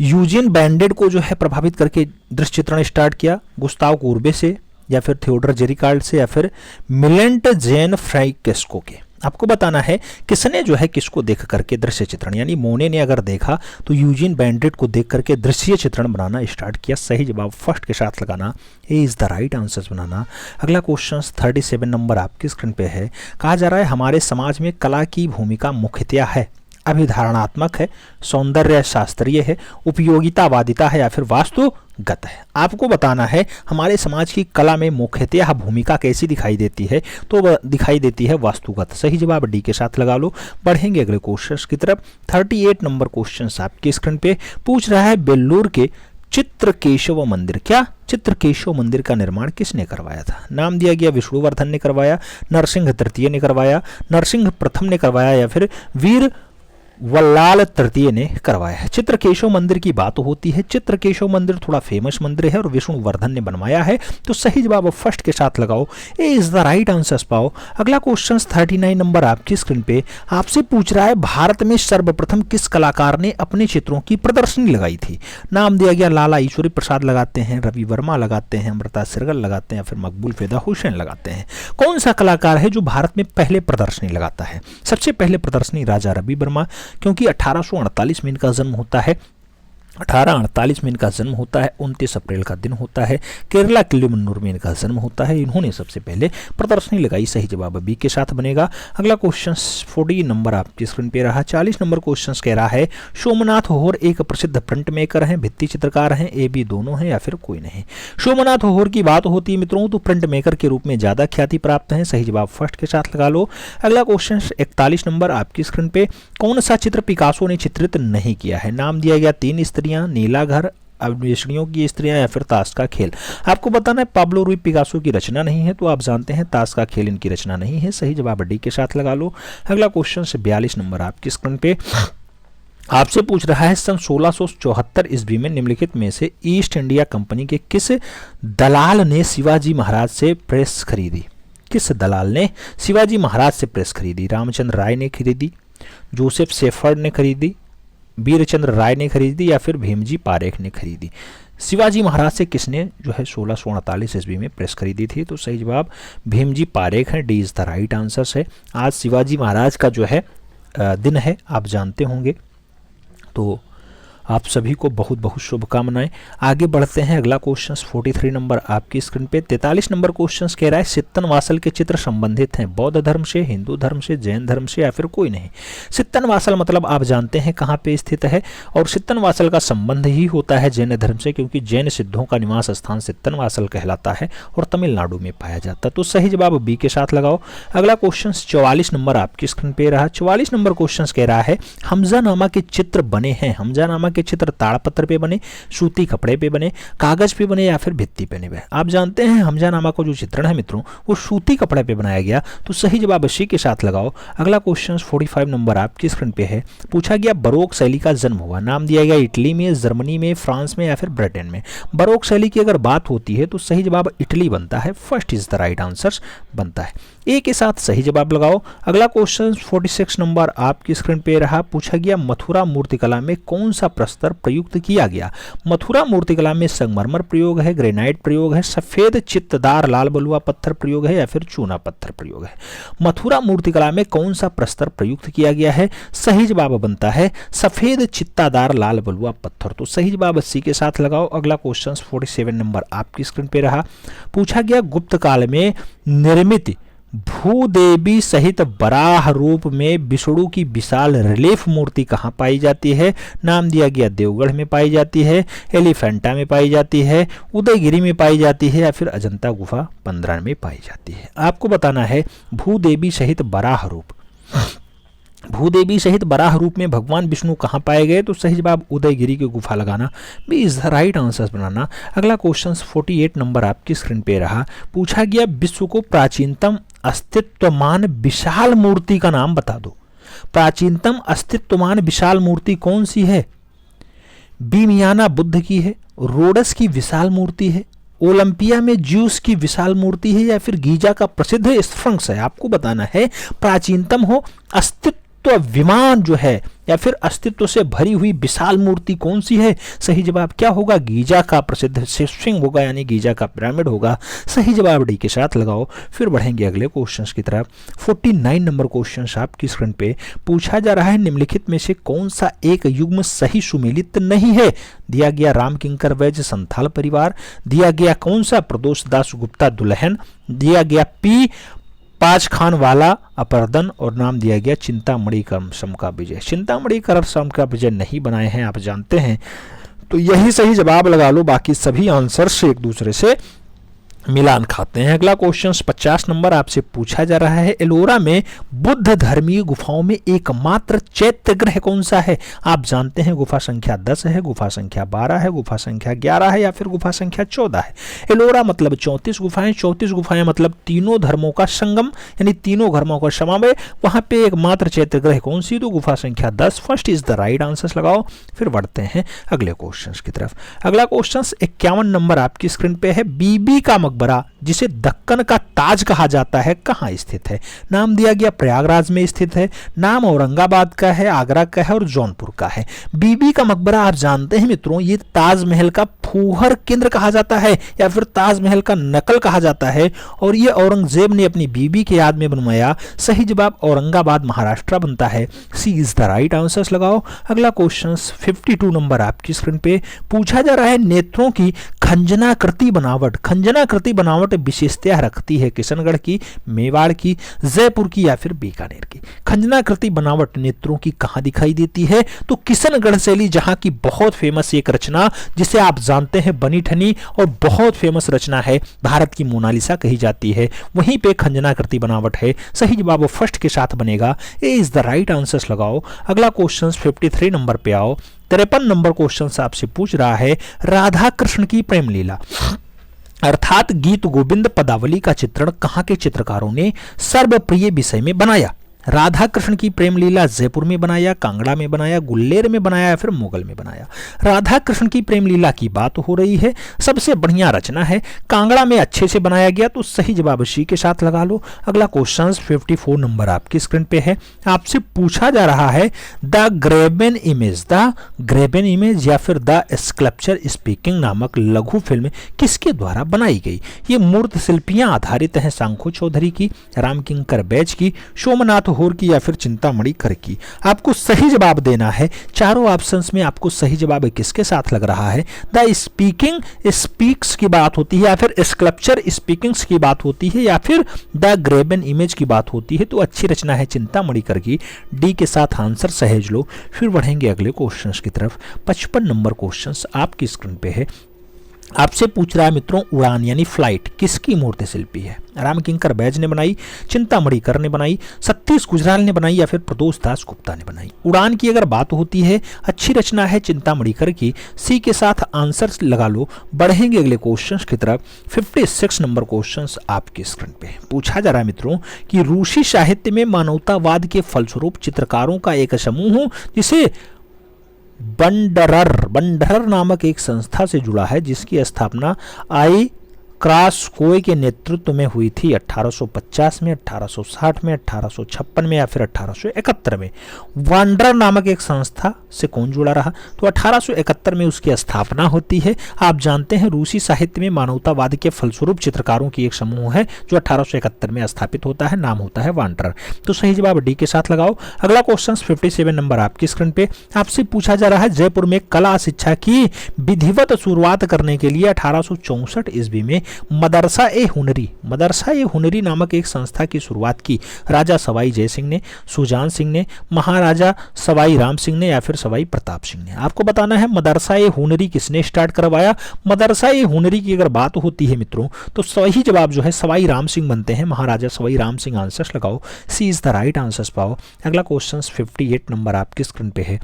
A: यूजिन बैंडेड को जो है प्रभावित करके दृश्य चित्रण स्टार्ट किया, गुस्ताव कुर्बे से, या फिर थियोडर जेरिकार्ड से, या फिर मिलेंट जेन फ्रांकेस्को के। आपको बताना है किसने जो है किसको देख करके दृश्य चित्रण, यानी मोने ने अगर देखा तो यूजिन बैंडेड को देख करके दृश्य चित्रण बनाना स्टार्ट किया। सही जवाब फर्स्ट के साथ लगाना, ए इज द राइट आंसर बनाना। अगला क्वेश्चन 37 नंबर आपकी स्क्रीन पे है। कहा जा रहा है हमारे समाज में कला की भूमिका मुख्यतया है, अभिधारणात्मक है, सौंदर्य शास्त्रीय है, उपयोगितावादिता है, या फिर वास्तुगत है। आपको बताना है हमारे समाज की कला में मुख्यतः भूमिका कैसी दिखाई देती है, तो वह दिखाई देती है वास्तुगत। सही जवाब डी के साथ लगा लो। बढ़ेंगे अगले क्वेश्चन की तरफ। 38 नंबर क्वेश्चन आपकी स्क्रीन पे पूछ रहा है, बेल्लूर के चित्रकेशव मंदिर, क्या चित्रकेशव मंदिर का निर्माण किसने करवाया था। नाम दिया गया विष्णुवर्धन ने करवाया, नरसिंह तृतीय ने करवाया, नरसिंह प्रथम ने करवाया, या फिर वीर वल्लाल तृतीय ने करवाया है। चित्रकेशव मंदिर की बात होती है, चित्रकेशव मंदिर थोड़ा फेमस मंदिर है और विष्णुवर्धन ने बनवाया है। तो सही जवाब फर्स्ट के साथ लगाओ, ए इज द राइट आंसर पाओ। अगला क्वेश्चन 39 नंबर आपकी स्क्रीन पे आपसे पूछ रहा है, भारत में सर्वप्रथम किस कलाकार ने अपने चित्रों की प्रदर्शनी लगाई थी। नाम दिया गया लाला ईश्वरी प्रसाद लगाते हैं, रवि वर्मा लगाते हैं, अमृता सिरगल लगाते हैं, या फिर मकबूल फेदा हुसैन लगाते हैं। कौन सा कलाकार है जो भारत में पहले प्रदर्शनी लगाता है। सबसे पहले प्रदर्शनी राजा रवि वर्मा, क्योंकि 1848 में इनका जन्म होता है, 1848 में इनका जन्म होता है, 29 अप्रैल का दिन होता है, केरला किल्लुमन्नूर में इनका जन्म होता है। इन्होंने सबसे पहले प्रदर्शनी लगाई। सही जवाब बी के साथ बनेगा। अगला क्वेश्चन 40 नंबर आपकी स्क्रीन पे रहा। 40 नंबर क्वेश्चन कह रहा है, सोमनाथ होहर एक प्रसिद्ध प्रिंट मेकर हैं, भित्ति चित्रकार हैं, ए बी दोनों हैं, या फिर कोई नहीं। सोमनाथ होहर की बात होती है मित्रों तो प्रिंट मेकर के रूप में ज्यादा ख्याति प्राप्त है। सही जवाब फर्स्ट के साथ लगा लो। अगला क्वेश्चन 41 नंबर आपकी स्क्रीन पे, कौन सा चित्र पिकासो ने चित्रित नहीं किया है। नाम दिया गया 3 स्त्रियां, नीला घर, अन्वेषणियों की स्त्रियां, या फिर ताश का खेल। आपको बताना है पाब्लो रूई पिकासो की रचना नहीं है, तो आप जानते हैं ताश का खेल इनकी रचना नहीं है। सही जवाब डी के साथ लगा लो। अगला क्वेश्चन 42 नंबर आपकी स्क्रीन पे आपसे पूछ रहा है, सन 1674 ईस्वी में निम्नलिखित में से ईस्ट इंडिया कंपनी के किस दलाल ने शिवाजी महाराज से प्रेस खरीदी। किस दलाल ने शिवाजी महाराज से प्रेस खरीदी। रामचंद्र राय ने खरीदी, जोसेफ शेफर्ड ने खरीदी, वीरचंद्र राय ने खरीदी, या फिर भीमजी पारेख ने खरीदी। शिवाजी महाराज से किसने जो है 1648 ईस्वी में प्रेस खरीदी थी। तो सही जवाब भीमजी पारेख है, D is the right answer है। आज शिवाजी महाराज का जो है दिन है, आप जानते होंगे। तो आप सभी को बहुत बहुत शुभकामनाएं। आगे बढ़ते हैं, अगला क्वेश्चन 43 नंबर आपकी स्क्रीन पे। 43 नंबर क्वेश्चन कह रहा है सित्तनवासल के चित्र संबंधित हैं बौद्ध धर्म से, हिंदू धर्म से, जैन धर्म से या फिर कोई नहीं। सित्तनवासल मतलब आप जानते हैं कहाँ पे स्थित है, और सित्तनवासल का संबंध ही होता है जैन धर्म से, क्योंकि जैन सिद्धों का निवास स्थान सित्तनवासल कहलाता है और तमिलनाडु में पाया जाता है। तो सही जवाब बी के साथ लगाओ। अगला क्वेश्चन 44 नंबर आपकी स्क्रीन पे रहा। 44 नंबर क्वेश्चन कह रहा है हमजानामा के चित्र बने हैं। हमजानामा के चित्र ताड़पत्र पे बने, सूती कपड़े पे बने, कागज पे बने या फिर भित्ति पे बने। आप जानते हैं हमजानामा का जो चित्रण है मित्रों वो सूती कपड़े पे बनाया गया, तो सही जवाब सी के साथ लगाओ। अगला क्वेश्चन 45 नंबर आपकी स्क्रीन पे है। पूछा गया बरोक शैली का जन्म हुआ, नाम दिया गया इटली में, जर्मनी में, फ्रांस में या फिर ब्रिटेन में। बरोक शैली की अगर बात होती है तो सही जवाब इटली बनता है, first is the right answer बनता है। ए के साथ सही जवाब लगाओ। अगला क्वेश्चन 46 नंबर आपकी स्क्रीन पे रहा। पूछा गया मथुरा मूर्तिकला में कौन सा प्रस्तर प्रयुक्त किया गया। मथुरा मूर्तिकला में संगमरमर प्रयोग है, ग्रेनाइट प्रयोग है, सफेद चित्तदार लाल बलुआ पत्थर प्रयोग है या फिर चूना पत्थर प्रयोग है। मथुरा मूर्तिकला में कौन सा प्रस्तर प्रयुक्त किया गया है, सही जवाब बनता है सफेद चित्तादार लाल बलुआ पत्थर। तो सही जवाब सी के साथ लगाओ। अगला क्वेश्चन 47 नंबर आपकी स्क्रीन पे रहा। पूछा गया गुप्त काल में निर्मित भूदेवी सहित बराह रूप में विष्णु की विशाल रिलीफ मूर्ति कहाँ पाई जाती है। नाम दिया गया देवगढ़ में पाई जाती है, एलिफेंटा में पाई जाती है, उदयगिरी में पाई जाती है या फिर अजंता गुफा 15 में पाई जाती है। आपको बताना है भूदेवी सहित बराह रूप, भूदेवी सहित बराह रूप में भगवान विष्णु कहाँ पाए गए, तो सही जवाब उदयगिरी की गुफा लगाना भी इज द राइट आंसर बनाना। अगला क्वेश्चन 48 नंबर आपकी स्क्रीन पे रहा। पूछा गया विश्व को प्राचीनतम अस्तित्वमान विशाल मूर्ति का नाम बता दो। प्राचीनतम अस्तित्वमान विशाल मूर्ति कौन सी है। बीमियाना बुद्ध की है, रोडस की विशाल मूर्ति है, ओलंपिया में ज्यूस की विशाल मूर्ति है या फिर गीजा का प्रसिद्ध स्फिंक्स है। आपको बताना है प्राचीनतम हो, अस्तित्व विमान जो है या फिर अस्तित्व से भरी हुई विशाल मूर्ति कौन सी है। सही जवाब क्या होगा, गीजा का प्रसिद्ध स्फिंक्स होगा, यानी गीजा का पिरामिड होगा। सही जवाब डी के साथ लगाओ। फिर बढ़ेंगे अगले क्वेश्चंस की तरफ। 49 नंबर क्वेश्चन आपकी स्क्रीन पे पूछा जा रहा है निम्नलिखित में से कौन सा एक युग्म सही सुमेलित नहीं है। दिया गया राम किंकर वैज संथाल परिवार, दिया गया कौन सा प्रदोष दास गुप्ता दुल्हन, दिया गया पी पांच खान वाला अपरदन और नाम दिया गया चिंतामणि करम का विजय। चिंतामणि करम का विजय नहीं बनाए हैं आप जानते हैं, तो यही सही जवाब लगा लो, बाकी सभी आंसर से एक दूसरे से मिलान खाते हैं। अगला क्वेश्चन 50 नंबर आपसे पूछा जा रहा है एलोरा में बुद्ध धर्मीय गुफाओं में एकमात्र चैत्य ग्रह कौन सा है। आप जानते हैं गुफा संख्या 10 है, गुफा संख्या 12 है, गुफा संख्या 11 है या फिर गुफा संख्या 14 है। एलोरा मतलब 34 गुफाएं, 34 गुफाएं मतलब तीनों धर्मों का संगम, यानी तीनों धर्मों का समावेश। वहां पे एकमात्र चैत्य ग्रह कौन सी, तो गुफा संख्या 10 first is the right answer लगाओ। फिर बढ़ते हैं अगले क्वेश्चन की तरफ। अगला क्वेश्चन 51 नंबर आपकी स्क्रीन पे है। बीबी का मकबरा जिसे दक्कन का ताज कहा जाता है कहाँ स्थित है। नाम दिया गया प्रयागराज में स्थित है, नाम औरंगाबाद का है, आगरा का है और जौनपुर का है। बीबी का मकबरा आप जानते हैं मित्रों ये ताजमहल का फूहर केंद्र कहा जाता है या फिर ताजमहल का नकल कहा जाता है, और ये औरंगजेब ने अपनी बीबी के याद में बनवाया। सही जवाब औरंगाबाद महाराष्ट्र बनता है, सी इज द राइट आंसर लगाओ। अगला क्वेश्चन 52 नंबर आपकी स्क्रीन पे पूछा जा रहा है नेत्रों की खंजनाकृति बनावट, खंजनाकृति बनावट विशेषता रखती है किशनगढ़ की, मेवाड़ की, जयपुर की या फिर बीकानेर की। खंजनाकृति बनावट नेत्रों की कहां दिखाई देती है, तो किशनगढ़ शैली जहां की बहुत फेमस एक रचना जिसे आप जानते हैं बनी ठनी और बहुत फेमस रचना है, भारत की मोनालिसा कही जाती है, वहीं पे खंजनाकृति बनावट है। सही जवाब फर्स्ट के साथ बनेगा, ए इज द राइट आंसर लगाओ। अगला क्वेश्चन 53 नंबर पे आओ। 53 नंबर क्वेश्चन आपसे पूछ रहा है राधा कृष्ण की प्रेम लीला अर्थात गीत गोविंद पदावली का चित्रण कहाँ के चित्रकारों ने सर्वप्रिय विषय में बनाया। राधा कृष्ण की प्रेम लीला जयपुर में बनाया, कांगड़ा में बनाया, गुल्लेर में बनाया या फिर मुगल में बनाया। राधा कृष्ण की प्रेम लीला की बात हो रही है, सबसे बढ़िया रचना है, कांगड़ा में अच्छे से बनाया गया, तो सही जवाब सी के साथ लगा लो। अगला क्वेश्चन 54 नंबर आपकी स्क्रीन पे है। आपसे पूछा जा रहा है द ग्रेबन इमेज या फिर द स्कल्पचर स्पीकिंग नामक लघु फिल्म किसके द्वारा बनाई गई। ये मूर्त शिल्पियां आधारित हैं सांखो चौधरी की, राम किंकर बैज की, सोमनाथ सीहोर की या फिर चिंतामणि कर की। आपको सही जवाब देना है। चारों ऑप्शंस में आपको सही जवाब किसके साथ लग रहा है? द स्पीकिंग स्पीक्स की बात होती है, या फिर स्कल्पचर स्पीकिंग्स की बात होती है, या फिर द ग्रेबन इमेज की बात होती है। तो अच्छी रचना है चिंतामणि कर की। डी के साथ आंसर सहेज लो। फिर बढ़ेंगे अगले क्वेश्चंस की तरफ। 55 नंबर क्वेश्चंस आपकी स्क्रीन पे है। आपसे पूछ रहा है मित्रों, उड़ान यानी फ्लाइट किसकी मूर्ति शिल्पी है? रामकिंकर बैज ने बनाई, चिंतामणि कर ने बनाई, सतीश गुजराल ने बनाई, या फिर प्रदोष दास गुप्ता ने बनाई? उड़ान की अगर बात होती है, अच्छी रचना है चिंतामणि कर की। सी के साथ आंसर लगा लो। बढ़ेंगे अगले क्वेश्चंस की तरफ। 56 नंबर क्वेश्चंस आपकी स्क्रीन पे पूछा जा रहा है मित्रों कि रूसी साहित्य में मानवतावाद के फलस्वरूप चित्रकारों का एक समूह जिसे बंडरर नामक एक संस्था से जुड़ा है, जिसकी स्थापना आई क्रास्कोय के नेतृत्व में हुई थी 1850 में, 1860 में, 1856 में, या फिर 1871 में। वांडरर नामक एक संस्था से कौन जुड़ा रहा? तो 1871 में उसकी स्थापना होती है। आप जानते हैं रूसी साहित्य में मानवतावाद के फलस्वरूप चित्रकारों की एक समूह है जो 1871 में स्थापित होता है, नाम होता है वांडरर। तो सही जवाब डी के साथ लगाओ। अगला क्वेश्चन 57 नंबर आपकी स्क्रीन पे आपसे पूछा जा रहा है, जयपुर में कला शिक्षा की विधिवत शुरुआत करने के लिए 1864 ईस्वी में मदरसा ए हुनरी नामक एक संस्था की शुरुआत की। राजा सवाई जय सिंह ने, सुजान सिंह ने, महाराजा सवाई राम सिंह ने, या फिर सवाई प्रताप सिंह ने? आपको बताना है मदरसा ए हुनरी किसने स्टार्ट करवाया। मदरसा ए हुनरी की अगर बात होती है मित्रों तो सही जवाब जो है सवाई राम सिंह बनते हैं, महाराजा सवाई राम सिंह। आंसर्स लगाओ। सी इज द राइट आंसर्स पाओ। अगला क्वेश्चन 58 नंबर आपकी स्क्रीन पे है।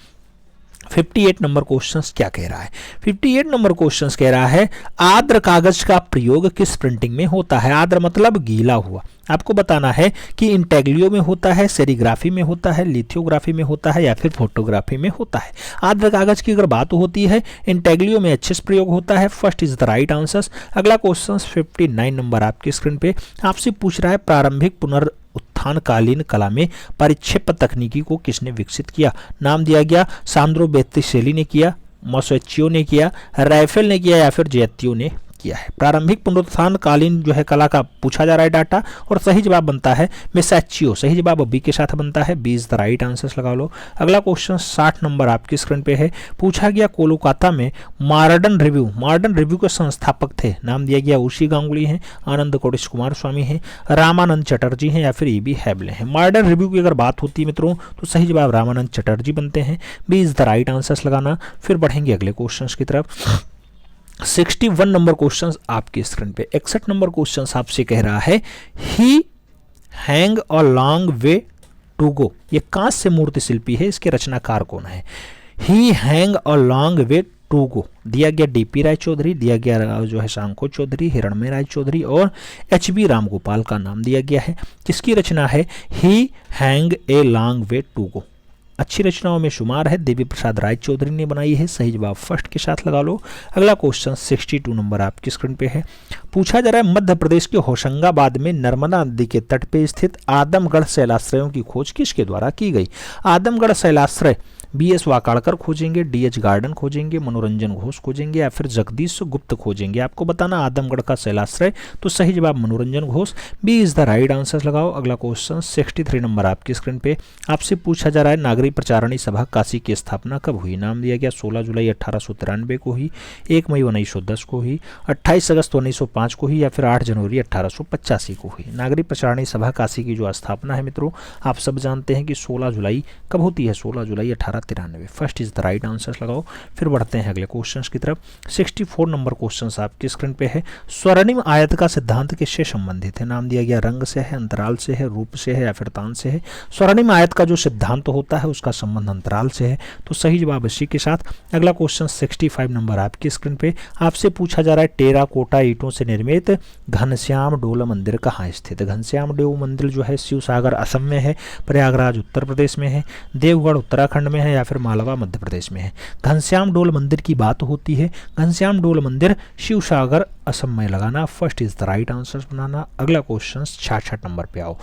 A: 58 नंबर क्वेश्चंस क्या कह रहा है? 58 नंबर क्वेश्चंस कह रहा है, आर्द्र कागज का प्रयोग किस प्रिंटिंग में होता है? आर्द्र मतलब गीला हुआ। आपको बताना है कि इंटेग्लियो में होता है, सेरीग्राफी में होता है, लिथियोग्राफी में होता है, या फिर फोटोग्राफी में होता है। आर्द्र कागज की अगर बात होती है इंटेग्लियो में अच्छे से प्रयोग होता है। First is the right answer. अगला क्वेश्चन 59 नंबर आपकी स्क्रीन पे आपसे पूछ रहा है, प्रारंभिक पुनरुत्थानकालीन कला में परिक्षेप तकनीकी को किसने विकसित किया? नाम दिया गया सांद्रो बेत्तिसेली ने किया, मोसेच्चियो ने किया, राइफेल ने किया, या फिर जयत्यो ने किया है। प्रारंभिक पुनरुत्थानकालीन जो है कला का पूछा जा रहा है डाटा, और सही जवाब बनता है मोसेच्चियो। सही जवाब बी के साथ बनता है। B is the right answer लगा लो। अगला क्वेश्चन 60 नंबर आपकी स्क्रीन पे है। पूछा गया कोलकाता में मॉडर्न रिव्यू के संस्थापक थे। नाम दिया गया उषी गांगुली हैं, आनंद कोटिश कुमार स्वामी हैं, रामानंद चटर्जी हैं, या फिर ई.बी. हैबले हैं? मॉडर्न रिव्यू की अगर बात होती है मित्रों तो सही जवाब रामानंद चटर्जी बनते हैं। B is the right answer लगाना। फिर बढ़ेंगे अगले क्वेश्चन की तरफ। 61 नंबर क्वेश्चन आपकी स्क्रीन पे। 61 नंबर क्वेश्चन आपसे कह रहा है, ही हैंग a long way to go. ये कांस्य मूर्ति शिल्पी है, इसके रचनाकार कौन है? ही हैंग a long way to go दिया गया डीपी राय चौधरी, दिया गया जो है सांको चौधरी, हिरणमय राय चौधरी, और एच.बी. रामगोपाल का नाम दिया गया है। किसकी रचना है? ही हैंग a long way to go. अच्छी रचनाओं में शुमार है, देवी प्रसाद राय चौधरी ने बनाई है। सही जवाब फर्स्ट के साथ लगा लो। अगला क्वेश्चन 62 नंबर आपकी स्क्रीन पे है। पूछा जा रहा है, मध्य प्रदेश के होशंगाबाद में नर्मदा नदी के तट पे स्थित आदमगढ़ शैलाश्रयों की खोज किसके द्वारा की गई? आदमगढ़ शैलाश्रय बी.एस. वाकाड़कर खोजेंगे, डी.एच. गार्डन खोजेंगे, मनोरंजन घोष खोजेंगे, या फिर जगदीश गुप्त खोजेंगे? आपको बताना आदमगढ़ का शैलाश्रय। तो सही जवाब Manoranjan Ghosh. B is the right answer लगाओ। अगला क्वेश्चन 63 नंबर आपकी स्क्रीन पे आपसे पूछा जा रहा है, नागरिक प्रचारणी सभा काशी की स्थापना कब हुई? नाम दिया गया 16 जुलाई 1893 को हुई, 1 मई 1910 को हुई, 28 अगस्त 1905 को हुई, या फिर 8 जनवरी 1885 को हुई? नागरिक प्रचारणी सभा काशी की जो स्थापना है मित्रों आप सब जानते हैं कि 16 जुलाई कब होती है? 16 जुलाई 1893। First is the right answer लगाओ। फिर बढ़ते हैं अगले क्वेश्चंस की तरफ। 64 नंबर क्वेश्चंस आपकी स्क्रीन पे है। स्वर्णिम आयत का सिद्धांत किससे संबंधित है? नाम दिया गया रंग से है, अंतराल से है, रूप से है, या फिर तान से है? स्वर्णिम आयत का जो सिद्धांत होता है उसका संबंध अंतराल से है। तो सही जवाब इसी के साथ। अगला क्वेश्चन 65 नंबर आपकी स्क्रीन पे आपसे पूछा जा रहा है, टेराकोटा ईंटों से निर्मित घनश्याम डोल मंदिर कहाँ स्थित? घनश्याम डोल मंदिर जो है शिवसागर असम में है, प्रयागराज उत्तर प्रदेश में है, देवगढ़ उत्तराखंड में है, या फिर मालवा मध्य प्रदेश में है? घनश्याम डोल मंदिर की बात होती है, घनश्याम डोल मंदिर शिवसागर असम में लगाना। First is the right answer बनाना। अगला क्वेश्चन 66 नंबर पे आओ।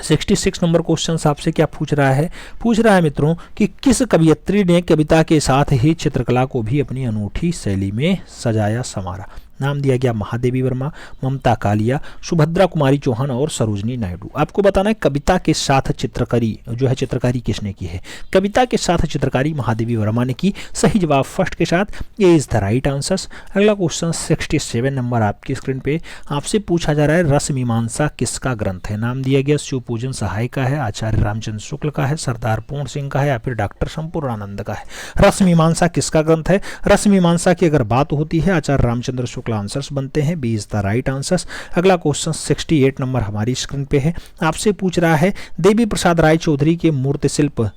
A: 66 नंबर क्वेश्चन आपसे क्या पूछ रहा है? पूछ रहा है मित्रों कि किस कवयित्री ने कविता के साथ ही चित्रकला को भी अपनी अनूठी शैली में सजाया संवारा? नाम दिया गया महादेवी वर्मा, ममता कालिया, सुभद्रा कुमारी चौहान और सरोजनी नायडू। आपको बताना है कविता के साथ चित्रकारी जो है चित्रकारी किसने की है। कविता के साथ चित्रकारी महादेवी वर्मा ने की। सही जवाब फर्स्ट के साथ, ये इज द राइट आंसर। अगला क्वेश्चन 67 नंबर आपकी स्क्रीन पे आपसे पूछा जा रहा है रस मीमांसा किसका ग्रंथ है। नाम दिया गया शिव पूजन सहाय का है, आचार्य रामचंद्र शुक्ल का है, सरदार पूर्ण सिंह का है या फिर डॉक्टर संपूर्णानंद का है। रस मीमांसा किसका ग्रंथ है। रस मीमांसा की अगर बात होती है आचार्य रामचंद्र शुक्ल आंसर्स बनते हैं, B is the right answer. अगला क्वेश्चन 68 नंबर हमारी स्क्रीन पे है। आपसे पूछ रहा है देवी प्रसाद राय चौधरी के मूर्ति शिल्प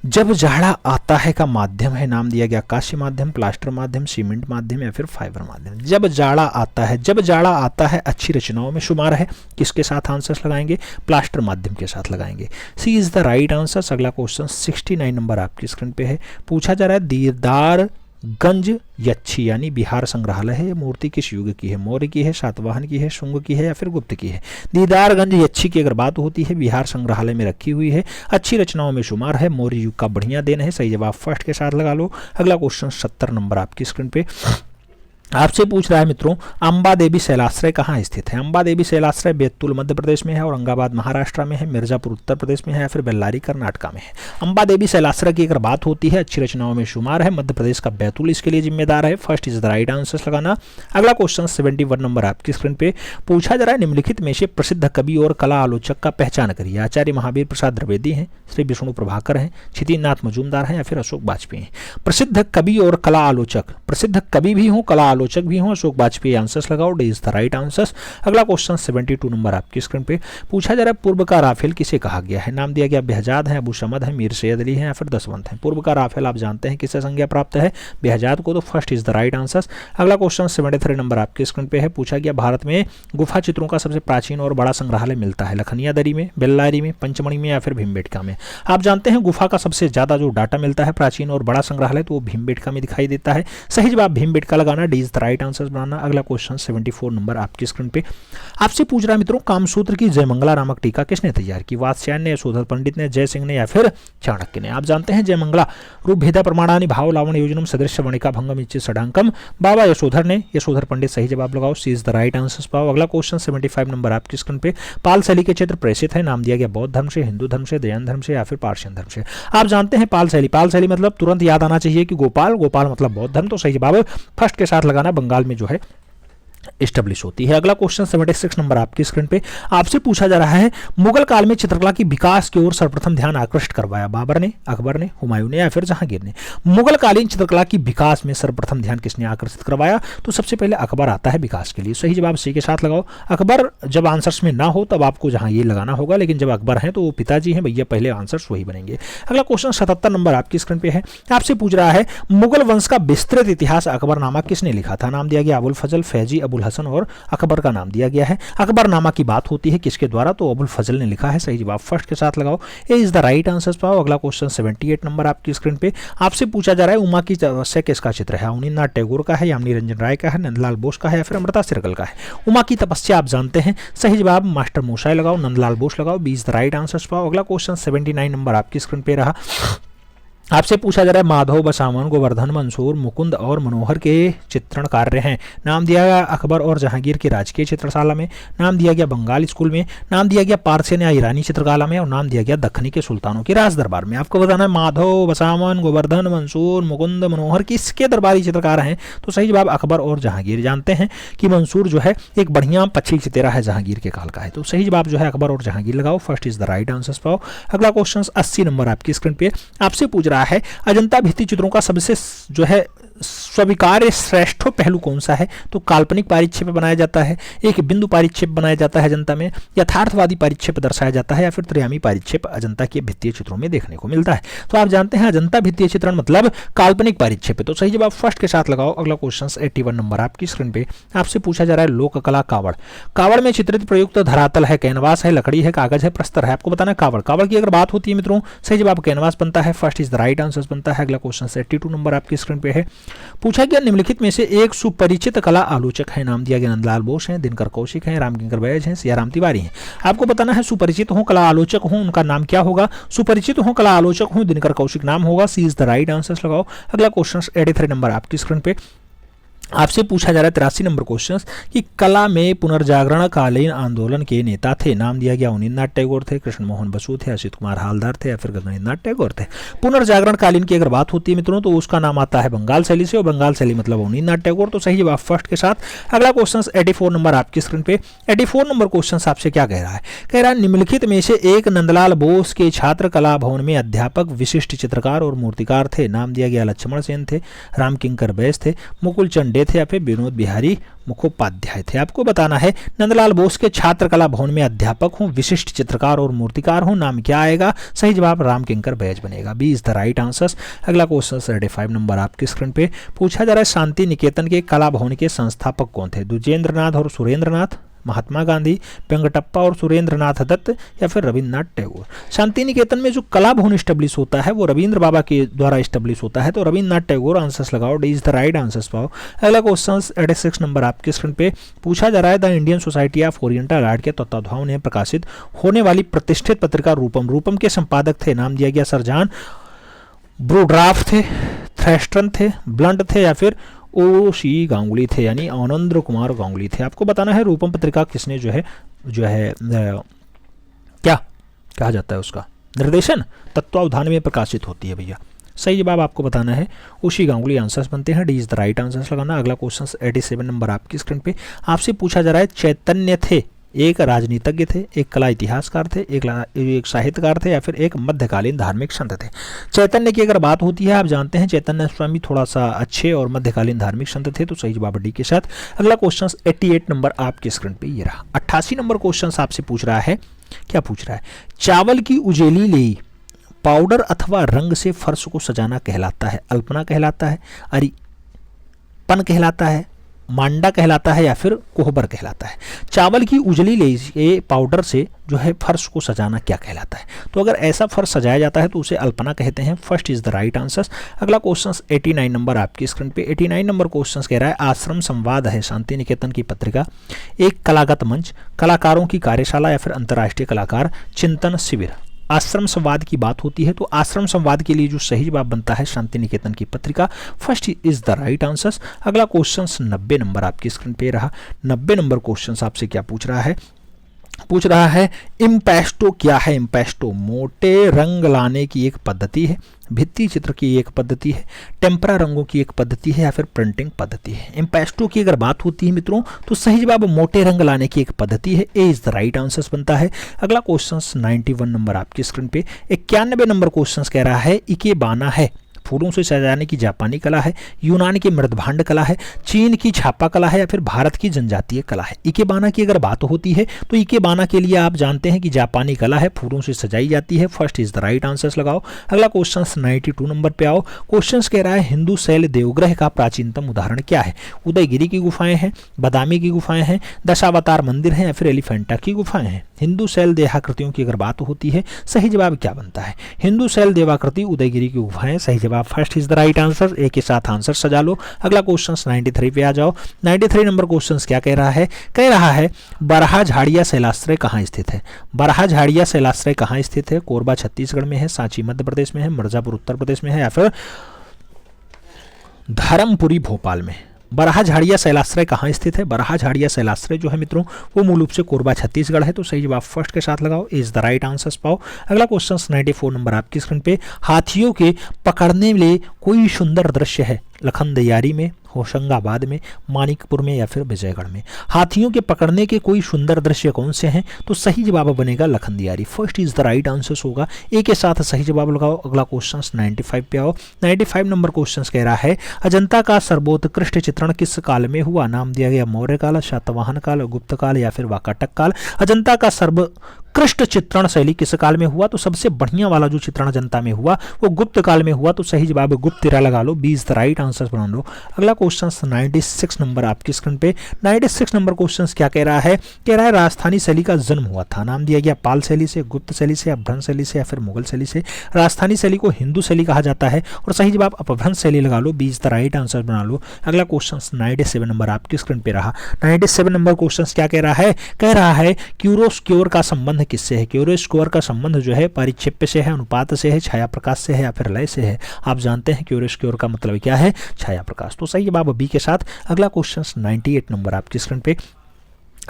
A: जब जाड़ा आता है का माध्यम है। नाम दिया गया कांस्य माध्यम, प्लास्टर माध्यम, सीमेंट माध्यम या फिर फाइबर माध्यम। जब जाड़ा आता है, जब जाड़ा आता है अच्छी रचनाओं में शुमार है। किसके साथ आंसर्स लगाएंगे, प्लास्टर माध्यम के साथ लगाएंगे। सी इज द राइट आंसर। अगला क्वेश्चन 69 नंबर आपकी स्क्रीन पे है। पूछा जा रहा है दीदार गंज यच्छी यानी बिहार संग्रहालय है, ये मूर्ति किस युग की है। मौर्य की है, सातवाहन की है, शुंग की है या फिर गुप्त की है। दीदारगंज यच्छी की अगर बात होती है बिहार संग्रहालय में रखी हुई है, अच्छी रचनाओं में शुमार है, मौर्य युग का बढ़िया देन है। सही जवाब फर्स्ट के साथ लगा लो। अगला क्वेश्चन 70 नंबर आपकी स्क्रीन पे आपसे पूछ रहा है मित्रों अंबा देवी शैलाश्रय कहाँ स्थित है। अंबा देवी शैलाश्रय बैतूल मध्य प्रदेश में है, औरंगाबाद महाराष्ट्र में है, मिर्जापुर उत्तर प्रदेश में है या फिर बेल्लारी कर्नाटका में है। अंबा देवी शैलाश्रय की अगर बात होती है अच्छी रचनाओं में शुमार है, मध्य प्रदेश का बैतूल इसके लिए जिम्मेदार है। First is the right answer लगाना। अगला क्वेश्चन 71 नंबर आपकी स्क्रीन पे पूछा जा रहा है निम्नलिखित में से प्रसिद्ध कवि और कला आलोचक का पहचान करिए। आचार्य महावीर प्रसाद द्विवेदी हैं, श्री विष्णु प्रभाकर हैं, क्षितिनाथ मजूमदार हैं या फिर अशोक वाजपेयी हैं। प्रसिद्ध कवि और कला आलोचक, प्रसिद्ध कवि भी हों कला आलोचक भी हों, अशोक वाजपेयी आंसर्स लगाओ, D is the right answers. अगला क्वेश्चन 72 नंबर आपकी स्क्रीन पे पूछा जा रहा है पूर्व का राफेल किसे कहा गया है। नाम दिया गया बेहजाद है, अबू समद है, मीर सैयद अली है या फिर दसवंत है। पूर्व का राफेल आप जानते हैं किससे संज्ञा प्राप्त है, बेहजाद को, तो first is the right answer. अगला क्वेश्चन 73 नंबर आपकी स्क्रीन पे है। पूछा गया भारत में गुफा चित्रों का सबसे प्राचीन और बड़ा संग्रहालय मिलता है लखनिया दरी में, बेल्लारी में, पंचमढ़ी में या फिर भीमबेटका में। आप जानते हैं गुफा का सबसे ज्यादा जो डाटा मिलता है प्राचीन और बड़ा संग्रहालय तो वो भीमबेटका में दिखाई देता है। सही जवाब भीमबेटका लगाना, D is the right answer बनाना। अगला क्वेश्चन 74 नंबर आपकी स्क्रीन पे आपसे पूछ रहा है मित्रों कामसूत्र की जयमंगला नामक टीका किसने तैयार की। वात्स्यायन ने, यशोधर पंडित ने, जय सिंह ने या फिर चाणक्य ने। आप जानते हैं जयमंगला रूप भेदा प्रमाणानि भाव लावण योजनम सदृश्य वणिका भंगम इच्छि षडांकम, बाबा यशोधर ने, यशोधर पंडित। सही जवाब लगाओ, सी इज द राइट आंसर पाओ। अगला क्वेश्चन 75 नंबर आपकी स्क्रीन पे पाल शैली के क्षेत्र प्रेषित है। नाम दिया गया बौद्ध धर्म से, हिंदू धर्म से, जैन धर्म से या फिर पारसियन धर्म से। आप जानते हैं पाल शैली, पाल शैली मतलब तुरंत याद आना चाहिए कि गोपाल, गोपाल मतलब बौद्ध धर्म, तो सही जवाब फर्स्ट के साथ लगाना, बंगाल में जो है एस्टेब्लिश होती है। अगला क्वेश्चन 76 नंबर आपकी स्क्रीन पे आपसे पूछा जा रहा है मुगल काल में चित्रकला की विकास की ओर सर्वप्रथम ध्यान आकृष्ट करवाया। बाबर ने, अकबर ने, हुमायूं ने या फिर जहांगीर ने। मुगल कालीन चित्रकला की विकास में सर्वप्रथम ध्यान किसने आकर्षित करवाया, तो सबसे पहले अकबर आता है विकास के लिए। सही जवाब सी के साथ लगाओ। अकबर जब आंसर्स में ना हो तब आपको जहांगीर लगाना होगा, लेकिन जब अकबर है तो वो पिताजी हैं भैया, पहले आंसर्स वही बनेंगे। अगला क्वेश्चन 77 नंबर आपकी स्क्रीन पे है। आपसे पूछ रहा है मुगल वंश का विस्तृत इतिहास अकबरनामा किसने लिखा था। नाम दिया गया अबुल फजल, फैजी, अबुल हसन और अकबर का नाम दिया गया है। अकबरनामा की बात होती है किसके द्वारा, तो अबुल फजल ने लिखा है। सही जवाब फर्स्ट के साथ लगाओ, ए इज द राइट आंसर पाओ। अगला क्वेश्चन 78 नंबर आपकी स्क्रीन पे आपसे पूछा जा रहा है उमा की तपस्या किसका चित्र है। अवनींद्रनाथ टैगोर का है, यामिनी रंजन राय का है, नंदलाल बोस का है या फिर अमृता सिरगल का है। उमा की तपस्या आप जानते हैं, सही जवाब मास्टर मोशाय लगाओ, नंदलाल बोस लगाओ, B is the right answer पाओ। अगला क्वेश्चन 79 नंबर आपकी स्क्रीन पे रहा। आपसे पूछा जा रहा है माधव, बसावन, गोवर्धन, मंसूर, मुकुंद और मनोहर के चित्रण कार्य हैं। नाम दिया गया अकबर और जहांगीर की राजकीय चित्रशाला में, नाम दिया गया बंगाल स्कूल में, नाम दिया गया पारसियन या ईरानी चित्रकला में और नाम दिया गया दखनी के सुल्तानों के राज दरबार में। आपको बताना है माधव, बसावन, गोवर्धन, मंसूर, मुकुंद, मनोहर किसके दरबारी चित्रकार हैं, तो सही जवाब अकबर और जहांगीर। जानते हैं कि मंसूर जो है एक बढ़िया पक्षी चितेरा है, जहांगीर के काल का है, तो सही जवाब जो है अकबर और जहांगीर लगाओ, first is the right answer पाओ। अगला क्वेश्चन 80 नंबर आपकी स्क्रीन पे आपसे पूछ रहा है अजंता भित्ति चित्रों का सबसे जो है स्वीकार्य श्रेष्ठ पहलू कौन सा है, तो काल्पनिक पारिच्छेप बनाया जाता है, एक बिंदु पारिच्छेप बनाया जाता है अजंता में, यथार्थवादी पारिच्छेप दर्शाया जाता है या फिर त्रियामी पारिच्छेप अजंता के भित्तीय चित्रों में देखने को मिलता है। तो आप जानते हैं अजंता भित्तीय चित्रण मतलब काल्पनिक पारिच्छेप, तो सही जवाब फर्स्ट के साथ लगाओ। अगला क्वेश्चन 81 नंबर आपकी स्क्रीन पे आपसे पूछा जा रहा है लोक कला कावड़। कावड़ में चित्रित प्रयुक्त धरातल है, कैनवास है, लकड़ी है, कागज है, प्रस्तर है। आपको बताना है कावड़, कावड़ की अगर बात होती है मित्रों सही जवाब कैनवास बनता है, first is the right answer बनता है। अगला क्वेश्चन 82 नंबर आपकी स्क्रीन पे है। पूछा गया निम्नलिखित में से एक सुपरिचित कला आलोचक है। नाम दिया गया नंदलाल बोस हैं, दिनकर कौशिक हैं, रामकिंकर बैज हैं, सियाराम तिवारी हैं। आपको बताना है सुपरिचित हो कला आलोचक हो उनका नाम क्या होगा, सुपरिचित हो कला आलोचक हो दिनकर कौशिक नाम होगा, सी इज द राइट आंसर लगाओ। अगला क्वेश्चन 83 नंबर आपकी स्क्रीन पे आपसे पूछा जा रहा है 83 नंबर क्वेश्चन कि कला में पुनर्जागरणकालीन आंदोलन के नेता थे। नाम दिया गया अवनींद्रनाथ टैगोर थे, कृष्ण मोहन बसु थे, असित कुमार हालदार थे या फिर गगनेंद्रनाथ टैगोर थे। पुनर्जागरणकालीन की अगर बात होती है मित्रों तो उसका नाम आता है बंगाल शैली से, और बंगाल शैली मतलब अवनींद्रनाथ टैगोर। तो सही जवाब फर्स्ट के साथ। अगला क्वेश्चन 84 नंबर आपकी स्क्रीन पे। 84 नंबर क्वेश्चन आपसे क्या कह रहा है? कह रहा है निम्नलिखित में से एक नंदलाल बोस के छात्र कला भवन में अध्यापक विशिष्ट चित्रकार और मूर्तिकार थे। नाम दिया गया लक्ष्मण सेन थे, राम किंकर बैस थे, मुकुल चंडे थे या फिर विनोद बिहारी मुखोपाध्याय थे। आपको बताना है नंदलाल बोस के छात्र कला भवन में अध्यापक हूं, विशिष्ट चित्रकार और मूर्तिकार हूं, नाम क्या आएगा? सही जवाब राम किंकर बैस बनेगा। B is the right answer. अगला क्वेश्चन 35 नंबर आपकी स्क्रीन पे पूछा जा रहा है शांति निकेतन के कला भवन के संस्थापक कौन थे? द्विजेंद्रनाथ और सुरेंद्रनाथ, महात्मा गांधी, वेंकटप्पा और सुरेंद्रनाथ दत्त या फिर रविन्द्रनाथ टैगोर। शांति निकेतन में जो कला भवन स्टेब्लिश होता है वो रविंद्र बाबा के द्वारा स्टेब्लिश होता है, तो रविन्द्रनाथ टैगोर आंसर्स लगाओ। D is the right answers पाओ। अगला क्वेश्चन 86 नंबर आपके स्क्रीन पे पूछा जा रहा है the Indian society of oriental art के तत्वावधान में प्रकाशित होने वाली प्रतिष्ठित पत्रिका रूपम। रूपम के संपादक थे, नाम दिया गया सर जॉन ब्रूड्राफ थे, थ्रेस्टन थे, ब्लंट थे या फिर ओशी गांगुली थे, यानी आनंद कुमार गांगुली थे। आपको बताना है रूपम पत्रिका किसने जो है क्या कहा जाता है उसका निर्देशन, तत्वावधान में प्रकाशित होती है भैया। सही जवाब आपको बताना है ओशी गांगुली आंसर्स बनते हैं। D is the right answers लगाना। अगला क्वेश्चन 87 नंबर आपकी स्क्रीन पे आपसे पूछा जा रहा है चैतन्य थे एक राजनीतिज्ञ थे, एक कला इतिहासकार थे, एक साहित्यकार थे या फिर एक मध्यकालीन धार्मिक संत थे। चैतन्य की अगर बात होती है आप जानते हैं चैतन्य स्वामी थोड़ा सा अच्छे और मध्यकालीन धार्मिक संत थे, तो सही जवाब डी के साथ। अगला क्वेश्चन 88 नंबर आपके स्क्रीन पे ये रहा। 88 नंबर क्वेश्चन आपसे पूछ रहा है, क्या पूछ रहा है? चावल की उजेली लेई पाउडर अथवा रंग से फर्श को सजाना कहलाता है? अल्पना कहलाता है, अरिपन कहलाता है, मांडा कहलाता है या फिर कोहबर कहलाता है? चावल की उजली ले पाउडर से जो है फर्श को सजाना क्या कहलाता है? तो अगर ऐसा फर्श सजाया जाता है तो उसे अल्पना कहते हैं। First is the right answer. अगला क्वेश्चन 89 नंबर आपकी स्क्रीन पे। 89 नंबर क्वेश्चन कह रहा है आश्रम संवाद है शांति निकेतन की पत्रिका, एक कलागत मंच, कलाकारों की कार्यशाला या फिर अंतर्राष्ट्रीय कलाकार चिंतन शिविर। आश्रम संवाद की बात होती है तो आश्रम संवाद के लिए जो सही जवाब बनता है शांति निकेतन की पत्रिका। First is the right answer. अगला क्वेश्चन 90 नंबर आपकी स्क्रीन पे रहा। 90 नंबर क्वेश्चन आपसे क्या पूछ रहा है? पूछ रहा है इम्पेस्टो क्या है? इम्पेस्टो मोटे रंग लाने की एक पद्धति है, भित्ति चित्र की एक पद्धति है, टेम्परा रंगों की एक पद्धति है या फिर प्रिंटिंग पद्धति है। इम्पेस्टो की अगर बात होती है मित्रों तो सही जवाब मोटे रंग लाने की एक पद्धति है। ए इज द राइट आंसर बनता है। अगला क्वेश्चन 91 नंबर आपकी स्क्रीन पे। 91 नंबर क्वेश्चन कह रहा है इकेबाना है फूलों से सजाने की जापानी कला है, यूनान की मृदभांड कला है, चीन की छापा कला है या फिर भारत की जनजातीय कला है। इकेबाना की अगर बात होती है तो इकेबाना के लिए आप जानते हैं कि जापानी कला है, फूलों से सजाई जाती है। First is the right answer लगाओ। अगला क्वेश्चन 92 नंबर पे आओ। क्वेश्चन कह रहा है हिंदू शैल देवग्रह का प्राचीनतम उदाहरण क्या है? उदयगिरी की गुफाएं हैं, बादामी की गुफाएं हैं, दशावतार मंदिर है या फिर एलिफेंटा की गुफाएं हैं। हिंदू शैल देहाकृतियों की अगर बात होती है सही जवाब क्या बनता है? हिंदू शैल देवाकृति, उदयगिरी की गुफाएं। सही जवाब first is the right answer. एक के साथ आंसर सजा लो। अगला क्वेश्चन 93 पे आ जाओ। 93 नंबर क्वेश्चन क्या कह रहा है? कह रहा है बरहा झाड़िया शैलाश्रय कहाँ स्थित है? बरहा झाड़िया शैलाश्रय कहाँ स्थित है? कोरबा छत्तीसगढ़ में है, सांची मध्य प्रदेश में है, मिर्जापुर उत्तर प्रदेश में है या फिर धर्मपुरी भोपाल में। बरहा झाड़िया शैलाश्रय कहाँ स्थित है? बरहा झाड़िया शैलाश्रय जो है मित्रों वो मूल रूप से कोरबा छत्तीसगढ़ है, तो सही जवाब फर्स्ट के साथ लगाओ। इज द राइट आंसर पाओ। अगला क्वेश्चन 94 नंबर आपकी स्क्रीन पे। हाथियों के पकड़ने में कोई सुंदर दृश्य है? लखनदयारी में, होशंगाबाद में, मानिकपुर में या फिर विजयगढ़ में। हाथियों के पकड़ने के कोई सुंदर दृश्य कौन से हैं? तो सही जवाब बनेगा Lakhudiyar. First is the right answer होगा। एक के साथ सही जवाब लगाओ। अगला क्वेश्चन 95 पे आओ। 95 नंबर क्वेश्चन कह रहा है अजंता का सर्वोत्कृष्ट चित्रण किस काल में हुआ? नाम दिया गया मौर्य काल, शातवाहन काल, गुप्त काल या फिर वाकाटक काल। अजंता का सर्वोत्कृष्ट चित्रण शैली किस काल में हुआ? तो सबसे बढ़िया वाला जो चित्रण अजंता में हुआ वो गुप्त काल में हुआ, तो सही जवाब गुप्त लगा लो। B is the right answer बना लो। अगला क्वेश्चन 96 नंबर आपकी स्क्रीन पे। 96 नंबर क्वेश्चन क्या कह रहा है? कह रहा है राजस्थानी शैली का जन्म हुआ था। नाम दिया गया पाल शैली से, गुप्त शैली से, अपभ्रंश शैली से या फिर मुगल शैली से। राजस्थानी शैली को हिंदू शैली कहा जाता है और सही जवाब अपभ्रंश शैली लगा लो। B is the right answer बना लो। अगला क्वेश्चन 97 नंबर आपकी स्क्रीन पे रहा। 97 नंबर क्वेश्चन क्या कह रहा है? कह रहा है क्यूरोस्क्योर का संबंध संबंध किससे है? क्यूरियस स्क्वायर का संबंध जो है परिक्षेप्य से है, अनुपात से है, छाया प्रकाश से है या फिर लय से है? आप जानते हैं क्यूरियस स्क्वायर का मतलब क्या है? छाया प्रकाश। तो सही जवाब बी के साथ। अगला क्वेश्चन 98 नंबर आपकी स्क्रीन पे।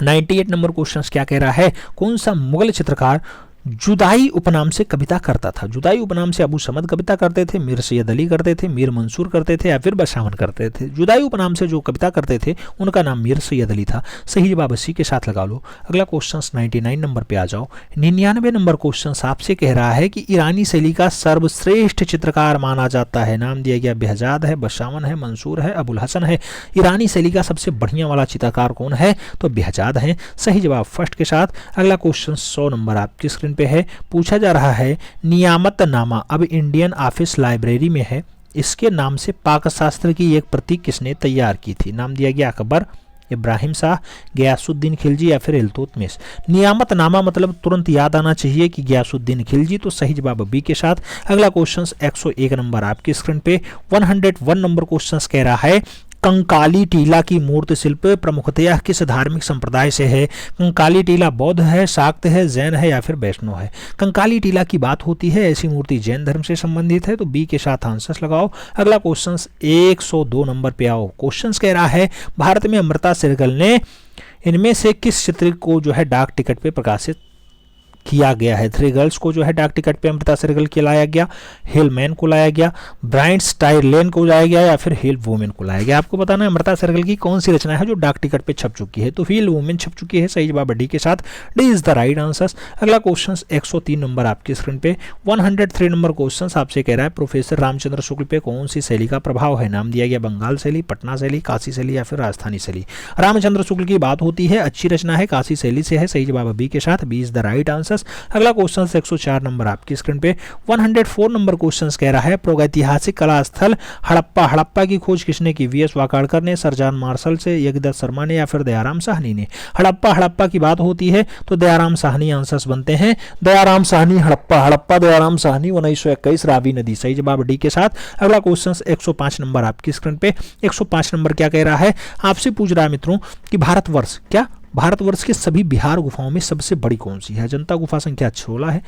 A: 98 नंबर क्वेश्चन क्या कह रहा है? कौन सा मुगल चित्रकार जुदाई उपनाम से कविता करता था? जुदाई उपनाम से अबू समद कविता करते थे, मीर सैयद अली करते थे, मीर मंसूर करते थे या फिर बशावन करते थे? जुदाई उपनाम से जो कविता करते थे उनका नाम मीर सैयद अली था। सही जवाब सी के साथ लगा लो। अगला क्वेश्चन 99 नंबर पे आ जाओ। 99 नंबर क्वेश्चन आपसे कह रहा है कि ईरानी शैली का सर्वश्रेष्ठ चित्रकार माना जाता है। नाम दिया गया बेहजाद है, बशावन है, मंसूर है, अबुल हसन है। ईरानी शैली का सबसे बढ़िया वाला चित्रकार कौन है? तो बेहजाद है। सही जवाब फर्स्ट के साथ। अगला क्वेश्चन 100 नंबर आपकी स्क्रीन पे है। पूछा जा रहा है नियामतनामा अब इंडियन ऑफिस लाइब्रेरी में है, इसके नाम से पाकशास्त्र की एक प्रति किसने तैयार की थी? नाम दिया गया अकबर, इब्राहिम शाह, गयासुद्दीन खिलजी या फिर इल्तुतमिश। नियामतनामा मतलब तुरंत याद आना चाहिए कि गयासुद्दीन खिलजी। तो सही जवाब बी के साथ। अगला क्वेश्चन 101 नंबर आपकी स्क्रीन पे। 101 नंबर क्वेश्चन कह रहा है कंकाली टीला की मूर्ति शिल्प प्रमुखतया किस धार्मिक संप्रदाय से है? कंकाली टीला बौद्ध है, शाक्त है, जैन है या फिर वैष्णव है? कंकाली टीला की बात होती है, ऐसी मूर्ति जैन धर्म से संबंधित है। तो बी के साथ आंसर्स लगाओ। अगला क्वेश्चन 102 नंबर पे आओ। क्वेश्चन कह रहा है भारत में अमृता शेरगिल ने इनमें से किस चित्र को जो है डाक टिकट पे प्रकाशित किया गया है? थ्री गर्ल्स को जो है डाक टिकट पे अमृता शेरगिल को लाया गया, हिल मैन को लाया गया, ब्राइट्स टायरलेन को लाया गया या फिर हिल वुमेन को लाया गया? आपको बताना है अमृता शेरगिल की कौन सी रचना है जो डाक टिकट पे छप चुकी है? तो हिल वुमेन छप चुकी है। सही जवाब डी के साथ। D is the right answer. अगला क्वेश्चन 103 नंबर आपकी स्क्रीन पे। 103 नंबर क्वेश्चन आपसे कह रहा है प्रोफेसर रामचंद्र शुक्ल पे कौन सी शैली का प्रभाव है? नाम दिया गया बंगाल शैली, पटना शैली, काशी शैली या फिर राजस्थानी शैली? रामचंद्र शुक्ल की बात होती है, अच्छी रचना है, काशी शैली से है। सही जवाब बी के साथ। B is the right answer. अगला क्वेश्चन 104 नंबर आपकी स्क्रीन पे। 104 नंबर क्वेश्चन कह रहा है प्रागैतिहासिक कला स्थल हड़प्पा, हड़प्पा की खोज किसने की? वी.एस. वाकाड़कर ने, सरजान मार्शल से, यज्ञदत्त शर्मा ने या फिर दयाराम साहनी ने? हड़प्पा, हड़प्पा की बात होती है तो दयाराम साहनी आंसर्स बनते हैं। दयाराम साहनी, हड़प्पा, हड़प्पा, दयाराम साहनी, 1921, रावी नदी। सही जवाब डी के साथ। अगला क्वेश्चन 105 नंबर आपकी स्क्रीन पे। 105 नंबर क्या कह रहा है? आपसे पूछ रहा है मित्रों कि भारतवर्ष भारतवर्ष के सभी बिहार गुफाओं में सबसे बड़ी कौन सी है? अजंता गुफा संख्या 16 है,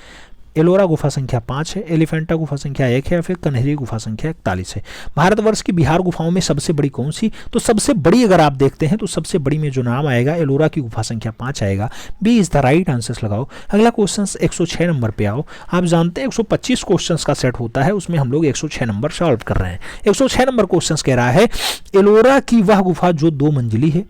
A: एलोरा गुफा संख्या 5 है, एलिफेंटा गुफा संख्या 1 है या फिर कन्हेरी गुफा संख्या 41 है? भारतवर्ष की बिहार गुफाओं में सबसे बड़ी कौन सी? तो सबसे बड़ी अगर आप देखते हैं तो सबसे बड़ी में जो नाम आएगा एलोरा की गुफा संख्या 5 आएगा। B is the right answer लगाओ। अगला क्वेश्चन 106 नंबर पे आओ। आप जानते हैं 125 क्वेश्चन का सेट होता है, उसमें हम लोग 106 नंबर सॉल्व कर रहे हैं। 106 नंबर क्वेश्चन कह रहा है एलोरा की वह गुफा जो 2 मंजिली है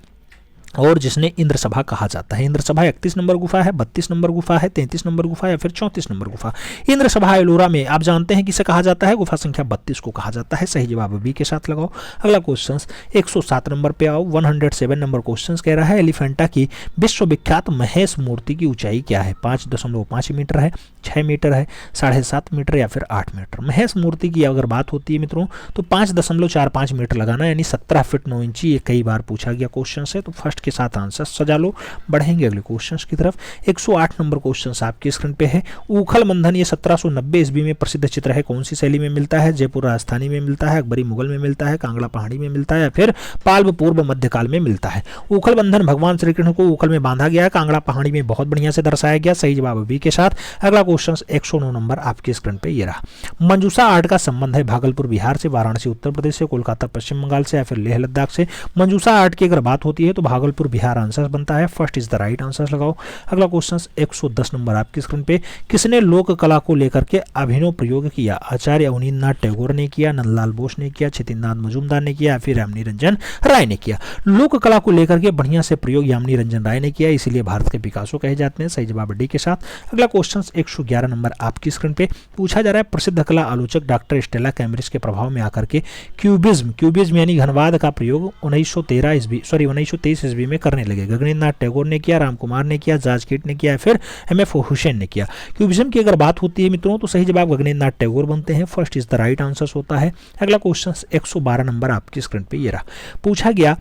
A: और जिसने इंद्र सभा कहा जाता है। इंद्र सभा 31 नंबर गुफा है, 32 नंबर गुफा है, 33 नंबर गुफा या फिर 34 नंबर गुफा? इंद्र सभा एलोरा में आप जानते हैं किसे कहा जाता है? गुफा संख्या 32 को कहा जाता है। सही जवाब बी के साथ लगाओ। अगला क्वेश्चन 107 नंबर पे आओ। 107 नंबर क्वेश्चन कह रहा है एलिफेंटा की विश्वविख्यात महेश मूर्ति की ऊंचाई क्या है? 5.5 मीटर है, 6 मीटर है, 7.5 मीटर या फिर 8 मीटर? महेश मूर्ति की अगर बात होती है मित्रों तो 5.45 मीटर लगाना, यानी 17 फीट 9 इंची। ये कई बार पूछा गया क्वेश्चन है, तो फर्स्ट के साथ आंसर सजा लो। बढ़ेंगे अगले क्वेश्चंस की तरफ। 108 नंबर क्वेश्चंस आपकी स्क्रीन पे है। उखल मंथन ये 1790 ईस्वी में प्रसिद्ध चित्र है, कौन सी शैली में मिलता है? जयपुर राजस्थानी में मिलता है, अकबरी मुगल में मिलता है, कांगड़ा पहाड़ी में मिलता है या फिर पाल पूर्व मध्यकाल में मिलता है? उखल बंधन भगवान श्री कृष्ण को उखल में बांधा गया, कांगड़ा पहाड़ी में बहुत बढ़िया से दर्शाया गया। सही जवाब बी के साथ। अगला क्वेश्चन 109 नंबर आपकी स्क्रीन पे ये रहा। मंजूषा आर्ट का संबंध है भागलपुर बिहार से, वाराणसी उत्तर प्रदेश से, कोलकाता पश्चिम बंगाल से या फिर लेह लद्दाख से? मंजूषा आर्ट की अगर बात होती है तो भागलपुर बिहार आंसर बनता है। First is the right answer लगाओ। अगला क्वेश्चन 110 नंबर आपकी स्क्रीन पे। किसने लोक कला को लेकर के अभिनव प्रयोग किया? आचार्य अवनींद्रनाथ टैगोर ने किया, नंदलाल बोस ने किया, छितिंद्रनाथ मजूमदार ने किया या फिर यामिनी रंजन राय ने किया? लोक कला को लेकर के बढ़िया से प्रयोग यामिनी रंजन राय ने किया, इसीलिए भारत के पिकासो कहे जाते हैं। सही जवाब डी के साथ। अगला क्वेश्चन 111 नंबर आपकी स्क्रीन पे। पूछा जा रहा है प्रसिद्ध कला आलोचक डॉक्टर स्टेला कैम्ब्रिज के प्रभाव में आकर के क्यूबिज्म यानी घनवाद का प्रयोग 1923 ईस्वी में करने लगे। गगनेंद्रनाथ टैगोर ने किया, राम कुमार ने किया, जार्ज कीट ने किया या फिर एम.एफ. हुसैन ने किया? क्यूबिज्म की अगर बात होती है मित्रों तो सही जवाब गगनेंद्रनाथ टैगोर बनते हैं। First is the right answer होता है। अगला क्वेश्चन 112 नंबर आपकी स्क्रीन पे ये रहा। पूछा गया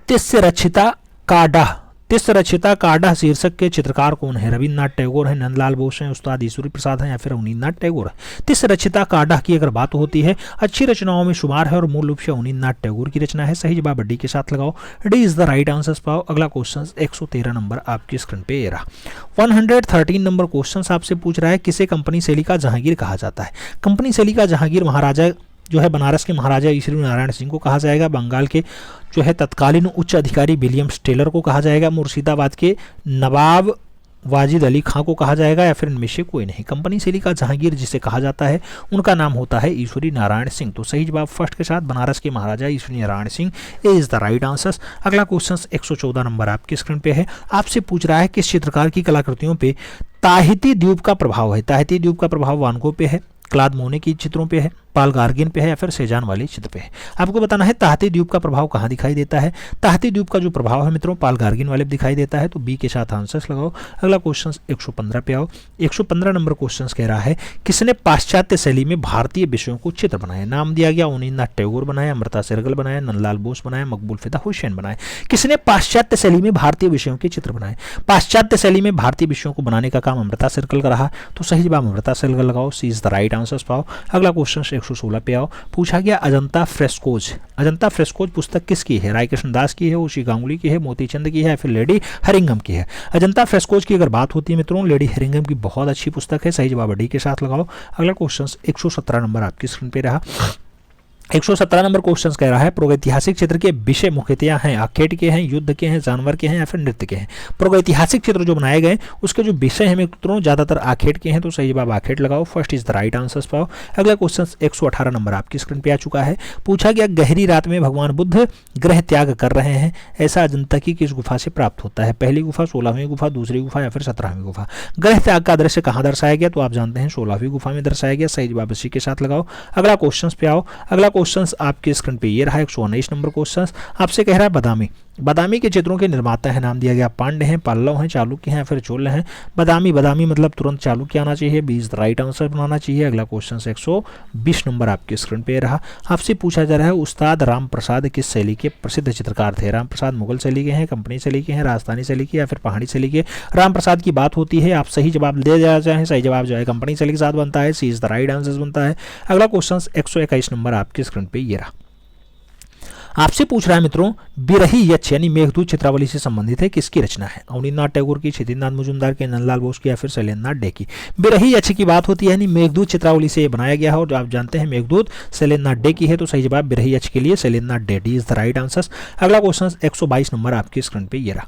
A: तिस्स्य रक्षिता काडा
B: तिस रचिता काढ़ा शीर्षक के चित्रकार कौन है? रविन्द्रनाथ टैगोर है, नंदलाल बोस हैं, उस्ताद ईश्वरी प्रसाद हैं या फिर अवनींद्रनाथ टैगोर है। तिस रचिता काढ़ा की अगर बात होती है अच्छी रचनाओं में शुमार है और मूल रूप से अवनींद्रनाथ टैगोर की रचना है। सही जवाब डी के साथ लगाओ, D is the right answer पाओ। अगला क्वेश्चन 113 नंबर आपकी स्क्रीन पे ये रहा। 113 नंबर क्वेश्चन आपसे पूछ रहा है किसे कंपनी शैली का जहांगीर कहा जाता है? कंपनी शैली का जहांगीर महाराजा जो है बनारस के महाराजा ईश्वरी नारायण सिंह को कहा जाएगा, बंगाल के जो है तत्कालीन उच्च अधिकारी विलियम टेलर को कहा जाएगा, मुर्शिदाबाद के नवाब वाजिद अली खां को कहा जाएगा या फिर इनमें से कोई नहीं। कंपनी शैली का जहांगीर जिसे कहा जाता है उनका नाम होता है ईश्वरी नारायण सिंह। तो सही जवाब फर्स्ट के साथ बनारस के Maharaja Ishwari Narayan Singh is the right answer. अगला क्वेश्चन 114 नंबर आपकी स्क्रीन पे है। आपसे पूछ रहा है किस चित्रकार की कलाकृतियों पे ताहिती द्वीप का प्रभाव है? ताहिती द्वीप का प्रभाव वान गो पे है, क्लाद मोने की चित्रों पे है, पाल गार्गिन पे है या फिर सेजान वाली चित्र पे है। आपको बताना है ताहिती द्वीप का प्रभाव कहाँ दिखाई देता है। ताहिती द्वीप का जो प्रभाव है मित्रों पाल गार्गिन वाले दिखाई देता है, तो बी के साथ आंसर्स लगाओ। अगला क्वेश्चन 115 पे आओ। 115 नंबर क्वेश्चन कह रहा है किसने पाश्चात्य शैली में भारतीय विषयों को चित्र बनाए? नाम दिया गया अवनींद्रनाथ टैगोर बनाए, अमृता शेरगिल बनाए, नंदलाल बोस बनाए, मकबूल फिदा हुसैन बनाए। किसने पाश्चात्य शैली में भारतीय विषयों के चित्र बनाए? पाश्चात्य शैली में भारतीय विषयों को बनाने का काम अमृता शेरगिल का रहा, तो सही जवाब अमृता शेरगिल लगाओ, सी इज द राइट आंसर पाओ। अगला क्वेश्चन 116 पे आओ। पूछा गया अजंता फ्रेस्कोज। अजंता फ्रेस्कोज पुस्तक किसकी है? रायकृष्ण दास की है, उषी गांगुली की है, मोतीचंद की है या फिर लेडी हरिंगम की है? अजंता फ्रेस्कोज की अगर बात होती है मित्रों लेडी हरिंगम की बहुत अच्छी पुस्तक है। सही जवाब डी के साथ लगाओ। अगला क्वेश्चन 117 नंबर आपकी स्क्रीन पे रहा। 117 नंबर क्वेश्चन कह रहा है प्रागैतिहासिक चित्र के विषय मुख्यतः हैं आखेट के हैं, युद्ध के हैं, जानवर के हैं या फिर नृत्य के हैं? प्रागैतिहासिक चित्र जो बनाए गए उसके जो विषय हैं मित्रों ज्यादातर आखेट के हैं, तो सही जवाब आखेट लगाओ, first is the right answer पाओ। अगला क्वेश्चन 118 नंबर आपकी स्क्रीन पे आ चुका है। पूछा गया गहरी रात में भगवान बुद्ध ग्रह त्याग कर रहे हैं, ऐसा अजंता की किस गुफा से प्राप्त होता है? पहली गुफा, 16वीं गुफा, दूसरी गुफा या फिर 17वीं गुफा? ग्रह त्याग का दृश्य कहाँ दर्शाया गया? तो आप जानते हैं 16वीं गुफा में दर्शाया गया। सही जवाब इसी के साथ लगाओ। अगला क्वेश्चन पे आओ। अगला क्वेश्चन आपके स्क्रीन पे ये रहा 119 नंबर क्वेश्चन। आपसे कह रहा है बादामी। बादामी के चित्रों के निर्माता है, नाम दिया गया पांड्य हैं, पल्लव हैं, चालुक्य हैं या फिर चोल हैं? बादामी मतलब तुरंत चालुक्य आना चाहिए, B is the right answer बनाना चाहिए। अगला क्वेश्चन 120 नंबर आपके स्क्रीन पे रहा। आपसे पूछा जा रहा है उस्ताद राम प्रसाद किस शैली के प्रसिद्ध चित्रकार थे? राम प्रसाद मुगल शैली के हैं, कंपनी शैली के हैं, राजस्थानी शैली के या फिर पहाड़ी शैली के? राम प्रसाद की बात होती है, आप सही जवाब दे जाए, सही जवाब जो है कंपनी शैली के साथ बनता है, सी इज द राइट आंसर बनता है। अगला क्वेश्चन 121 नंबर आपके स्क्रीन पे ये रहा। आपसे पूछ रहा है मित्रों बिरही यक्ष यानी मेघदूत चित्रावली से संबंधित है, किसकी रचना है? अवनींद्रनाथ टैगोर की, क्षितिज मजुमदार के, नंदलाल बोस की या फिर शैलेंद्रनाथ डे की? बिरही यक्ष की बात होती है यानी मेघदूत चित्रावली से बनाया गया है और आप जानते हैं मेघदूत शैलेंद्रनाथ डे की है, तो सही जवाब बिरही यक्ष के लिए Sailendranath De, D is the right answer. अगला क्वेश्चन 122 नंबर आपकी स्क्रीन पे ये रहा।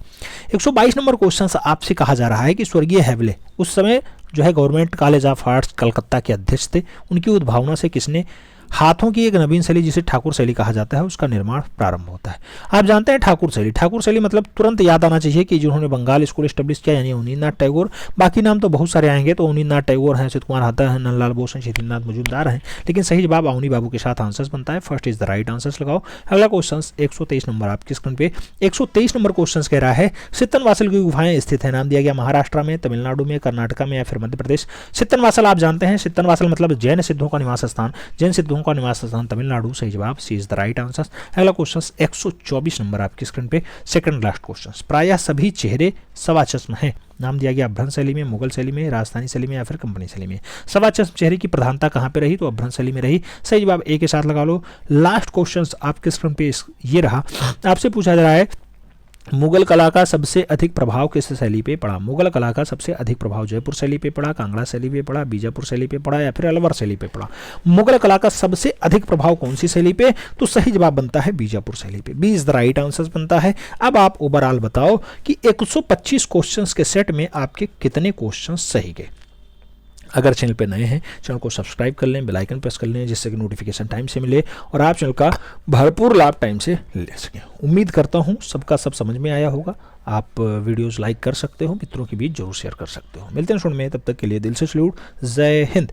B: 122 नंबर क्वेश्चन आपसे कहा जा रहा है कि स्वर्गीय हेवले उस समय जो है government college of arts Calcutta के अध्यक्ष थे, उनकी उद्भावना से किसने हाथों की एक नवीन शैली जिसे ठाकुर शैली कहा जाता है उसका निर्माण प्रारंभ होता है? आप जानते हैं ठाकुर शैली मतलब तुरंत याद आना चाहिए कि जिन्होंने बंगाल स्कूल एस्टेब्लिश किया यानी अवनींद्रनाथ टैगोर। बाकी नाम तो बहुत सारे आएंगे, तो अवनींद्रनाथ टैगोर हैं, अच्युत कुमार हाथा हैं, नंदलाल बोस हैं, क्षितिज मजुमदार हैं, लेकिन सही जवाब अवनी बाबू के साथ आंसर्स बनता है, first is the right answers लगाओ। अगला क्वेश्चन 123 नंबर आपकी स्क्रीन पे 123 नंबर क्वेश्चन कह रहा है सित्तनवासल की गुफाएं स्थित है, नाम दिया गया महाराष्ट्र में, तमिलनाडु में, कर्नाटका में या फिर मध्य प्रदेश? सित्तनवासल आप जानते हैं, सित्तनवासल मतलब जैन सिद्धों का निवास स्थान, जैन सिद्धों का निवास स्थान तमिलनाडु, सही जवाब सी इज द राइट आंसर। अगला क्वेश्चन 124 नंबर आपकी स्क्रीन पे सेकंड लास्ट क्वेश्चन। प्रायः सभी चेहरे सवा चश्म हैं, नाम दिया गया अभ्रंश शैली में, मुगल शैली में, राजस्थानी शैली में या फिर कंपनी शैली में? सवा चश्म चेहरे की प्रधानता कहां पे रही? तो अभ्रंश शैली में रही, सही जवाब ए के साथ लगा लो। लास्ट क्वेश्चन आपके स्क्रीन पे ये रहा। आपसे पूछा जा रहा है मुगल कला का सबसे अधिक प्रभाव किस शैली पे पड़ा? मुगल कला का सबसे अधिक प्रभाव जयपुर शैली पे पड़ा, कांगड़ा शैली पे पड़ा, बीजापुर शैली पे पड़ा या फिर अलवर शैली पे पड़ा? मुगल कला का सबसे अधिक प्रभाव कौन सी शैली पे? तो सही जवाब बनता है बीजापुर शैली पे, B is the right answer बनता है। अब आप ओवरऑल बताओ कि 125 क्वेश्चंस के सेट में आपके कितने क्वेश्चन सही गए। अगर चैनल पे नए हैं चैनल को सब्सक्राइब कर लें, बेल आइकन प्रेस कर लें जिससे कि नोटिफिकेशन टाइम से मिले और आप चैनल का भरपूर लाभ टाइम से ले सकें। उम्मीद करता हूँ सबका सब समझ में आया होगा। आप वीडियोस लाइक कर सकते हो, मित्रों के बीच जरूर शेयर कर सकते हो। मिलते हैं सुन में, तब तक के लिए दिल से सैल्यूट, जय हिंद।